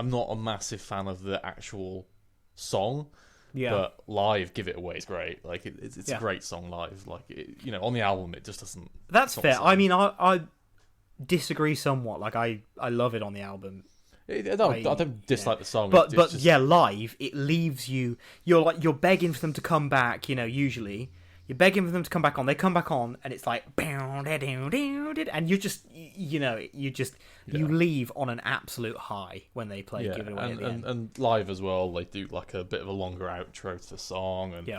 Speaker 2: not a massive fan of the actual song. Yeah. But live, Give It Away is great. Like, it's a great song live. Like, on the album, it just doesn't.
Speaker 1: That's fair. I mean, I disagree somewhat. Like, I love it on the album.
Speaker 2: I don't dislike the song,
Speaker 1: but live it leaves you. You're begging for them to come back. Usually you're begging for them to come back on. They come back on, and it's like, and you leave on an absolute high when they play Give It Away at the end.
Speaker 2: And live as well, they do like a bit of a longer outro to the song and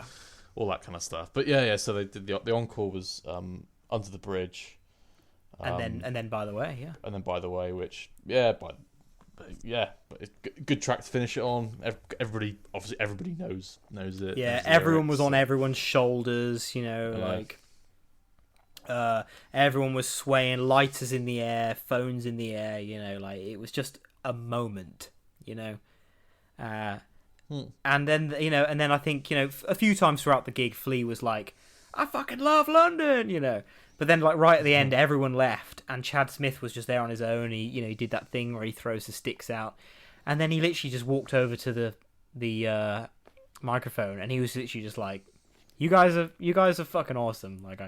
Speaker 2: all that kind of stuff. But yeah. So they did the encore was Under the Bridge.
Speaker 1: And then By the Way, yeah.
Speaker 2: And then By the Way, which but it's a good track to finish it on. Everybody knows it.
Speaker 1: Yeah, everyone was on everyone's shoulders, everyone was swaying, lighters in the air, phones in the air, like, it was just a moment, And then, and then I think, a few times throughout the gig, Flea was like, I fucking love London, But then, like, right at the end, everyone left, and Chad Smith was just there on his own. He did that thing where he throws the sticks out, and then he literally just walked over to the microphone, and he was literally just like, "You guys are fucking awesome. Like,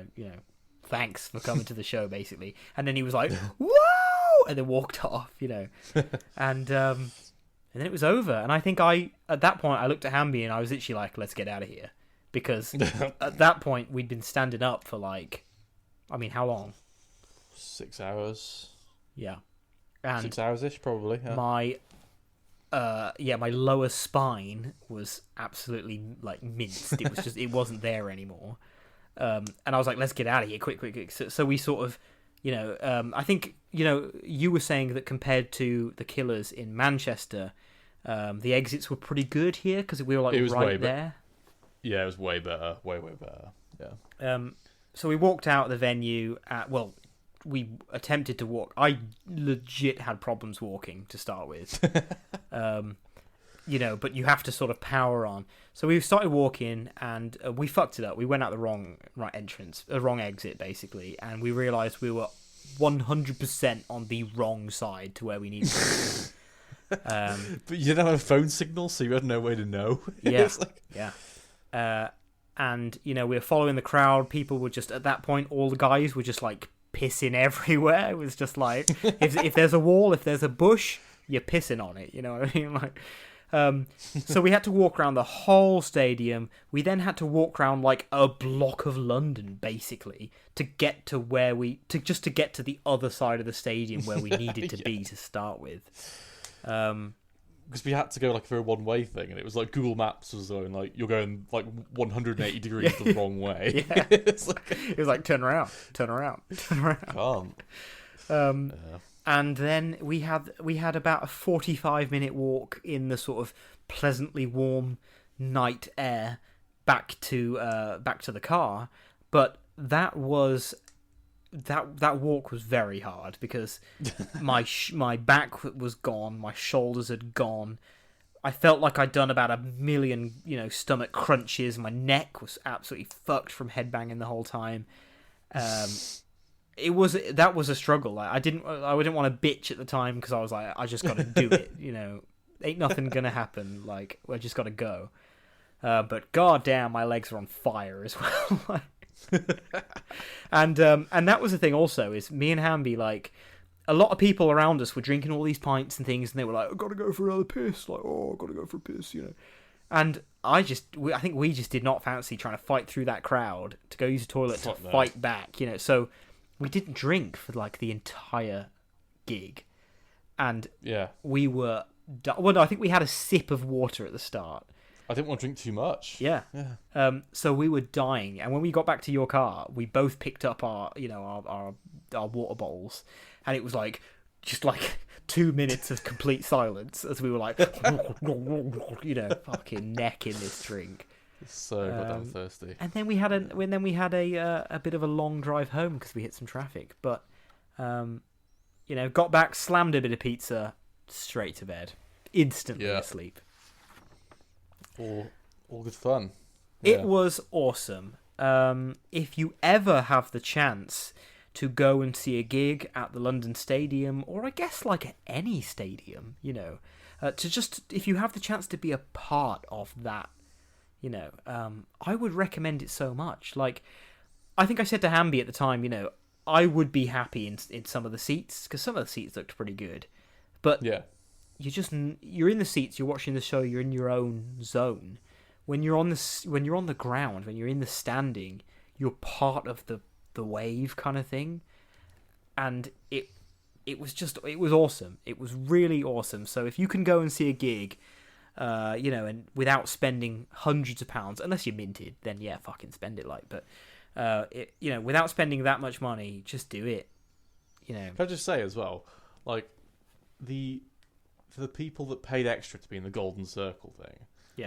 Speaker 1: thanks for coming to the show, basically." And then he was like, "Whoa!" and then walked off, and then it was over. And I think at that point I looked at Hamby and I was literally like, "Let's get out of here," because at that point we'd been standing up for like. I mean, how long?
Speaker 2: 6 hours.
Speaker 1: Yeah. and
Speaker 2: 6 hours ish, probably. Yeah.
Speaker 1: my lower spine was absolutely like minced. It was just it wasn't there anymore. And I was like, let's get out of here, quick. So we sort of, I think, you were saying that compared to the killers in Manchester, the exits were pretty good here because we were like right there.
Speaker 2: Yeah, it was way better, way better. Yeah.
Speaker 1: So we walked out of the venue. We attempted to walk. I legit had problems walking to start with. But you have to sort of power on. So we started walking, and we fucked it up. We went out the wrong exit, basically, and we realised we were 100% on the wrong side to where we needed to be.
Speaker 2: But you didn't have a phone signal, so you had no way to know.
Speaker 1: Yeah, yeah. And, we were following the crowd. People were just, at that point, all the guys were just, like, pissing everywhere. It was just like, if there's a wall, if there's a bush, you're pissing on it. You know what I mean? Like, so we had to walk around the whole stadium. We then had to walk around like a block of London, basically, to get to just to get to the other side of the stadium where we needed to be to start with.
Speaker 2: Because we had to go like through a one-way thing, and it was like Google Maps was going like you're going like 180 degrees the wrong way.
Speaker 1: Yeah. It was like turn around.
Speaker 2: Can't.
Speaker 1: And then we had about a 45-minute walk in the sort of pleasantly warm night air back to the car, but that walk was very hard because my back was gone, my shoulders had gone. I felt like I'd done about 1 million, stomach crunches. My neck was absolutely fucked from headbanging the whole time. That was a struggle. Like, I didn't want to bitch at the time because I was like, I just got to do it. Ain't nothing gonna happen. Like, I just got to go. But goddamn, my legs are on fire as well. And that was the thing. Also, is me and Hamby, like, a lot of people around us were drinking all these pints and things, and they were like, "I gotta go for another piss." Like, "Oh, I gotta go for a piss," And I think we just did not fancy trying to fight through that crowd to go use the toilet to fight back. So we didn't drink for like the entire gig, and we were. Well, no, I think we had a sip of water at the start.
Speaker 2: I didn't want to drink too much.
Speaker 1: Yeah. So we were dying, and when we got back to your car, we both picked up our water bottles, and it was like just like 2 minutes of complete silence as we were like, fucking necking this drink.
Speaker 2: So goddamn thirsty.
Speaker 1: And then we had a bit of a long drive home because we hit some traffic, but got back, slammed a bit of pizza, straight to bed, instantly asleep.
Speaker 2: All good fun.
Speaker 1: It was awesome. If you ever have the chance to go and see a gig at the London Stadium, or I guess like at any stadium, if you have the chance to be a part of that, I would recommend it so much. Like, I think I said to Hamby at the time, I would be happy in some of the seats because some of the seats looked pretty good, but you're in the seats, you're watching the show, you're in your own zone. When you're on the ground, when you're in the standing, you're part of the wave kind of thing, and it was awesome. It was really awesome. So if you can go and see a gig, and without spending hundreds of pounds, unless you're minted, then yeah, fucking spend it. But without spending that much money, just do it.
Speaker 2: Can I just say as well, like for the people that paid extra to be in the Golden Circle thing,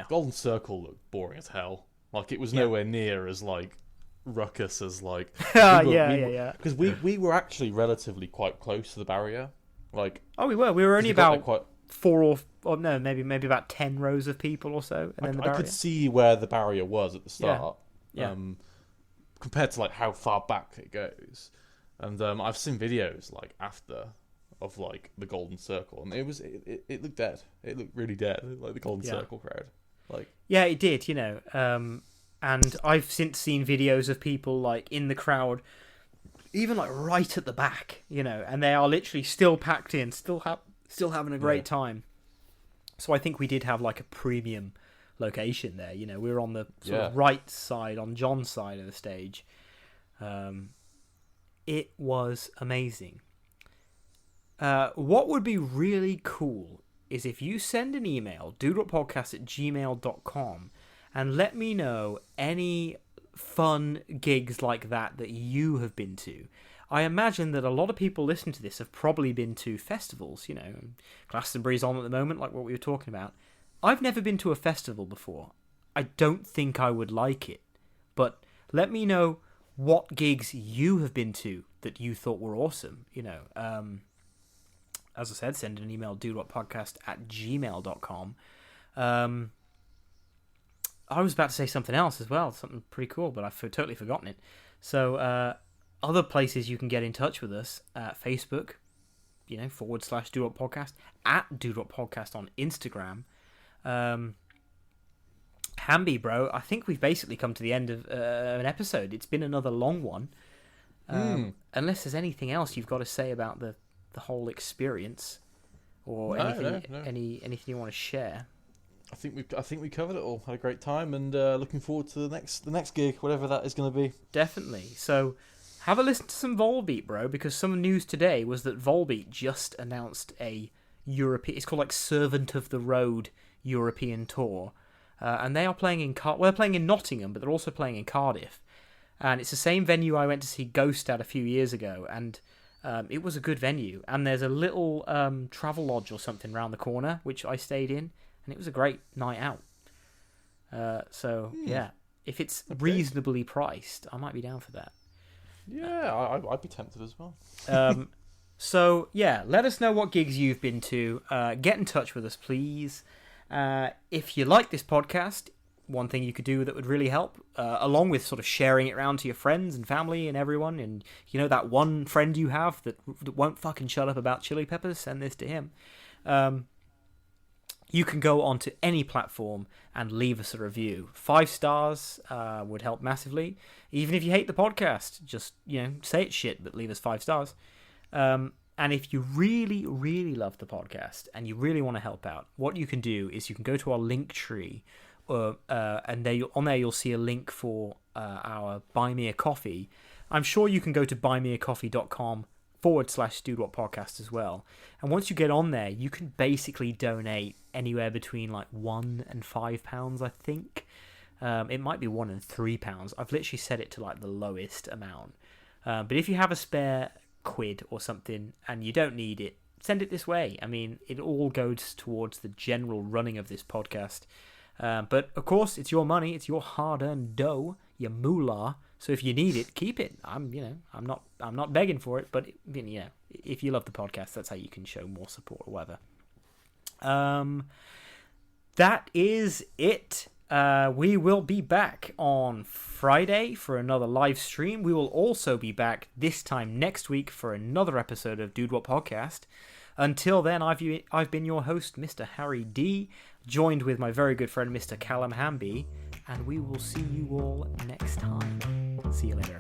Speaker 2: Golden Circle looked boring as hell. Like, it was nowhere near as like ruckus as like because we were actually relatively quite close to the barrier. Like,
Speaker 1: we were only about 4 or no, maybe about 10 rows of people or so, and then the barrier.
Speaker 2: I could see where the barrier was at the start, compared to like how far back it goes, and I've seen videos like after of like the Golden Circle, and it looked dead. It looked really dead, like the Golden Circle crowd. Like, yeah,
Speaker 1: it did, and I've since seen videos of people like in the crowd, even like right at the back, and they are literally still packed in, still having a great time. So I think we did have like a premium location there. We were on the sort of right side, on John's side of the stage. It was amazing. what would be really cool is if you send an email, dudewutpodcast@gmail.com, and let me know any fun gigs like that you have been to. I imagine that a lot of people listening to this have probably been to festivals, Glastonbury's on at the moment, like what we were talking about. I've never been to a festival before. I don't think I would like it, but let me know what gigs you have been to that you thought were awesome, as I said, send an email, dudewutpodcast@gmail.com. I was about to say something else as well, something pretty cool, but I've totally forgotten it. So, other places you can get in touch with us, Facebook, /DudeWutPodcast, @DudeWutPodcast on Instagram. Hamby, bro, I think we've basically come to the end of an episode. It's been another long one. Unless there's anything else you've got to say about the whole experience, or anything you want to share.
Speaker 2: I think we covered it all. Had a great time, and looking forward to the next gig, whatever that is going to be.
Speaker 1: Definitely. So have a listen to some Volbeat, bro, because some news today was that Volbeat just announced a European. It's called like Servant of the Road European tour, and they are playing in they're playing in Nottingham, but they're also playing in Cardiff, and it's the same venue I went to see Ghost at a few years ago, and it was a good venue. And there's a little travel lodge or something around the corner which I stayed in, and it was a great night out. Yeah, if it's reasonably priced, I might be down for that.
Speaker 2: Yeah, I'd be tempted as well.
Speaker 1: So yeah, let us know what gigs you've been to. Get in touch with us, please. If you like this podcast, one thing you could do that would really help, along with sort of sharing it around to your friends and family and everyone, and that one friend you have that won't fucking shut up about Chili Peppers, send this to him. You can go onto any platform and leave us a review. 5 stars would help massively. Even if you hate the podcast, just say it's shit, but leave us 5 stars. And if you really, really love the podcast and you really want to help out, what you can do is you can go to our link tree, and on there you'll see a link for our Buy Me a Coffee. I'm sure you can go to buymeacoffee.com/DudeWutPodcast as well. And once you get on there, you can basically donate anywhere between like £1 and £5, I think. It might be £1 and £3. I've literally set it to like the lowest amount. But if you have a spare £1 or something and you don't need it, send it this way. I mean, it all goes towards the general running of this podcast. But of course, it's your money, it's your hard-earned dough, your moolah. So if you need it, keep it. I'm not begging for it, but if you love the podcast, that's how you can show more support or whatever. That is it. We will be back on Friday for another live stream. We will also be back this time next week for another episode of DudeWutPodcast. Until then, I've been your host, Mr. Harry D, joined with my very good friend, Mr. Callum Hamby, and we will see you all next time. See you later.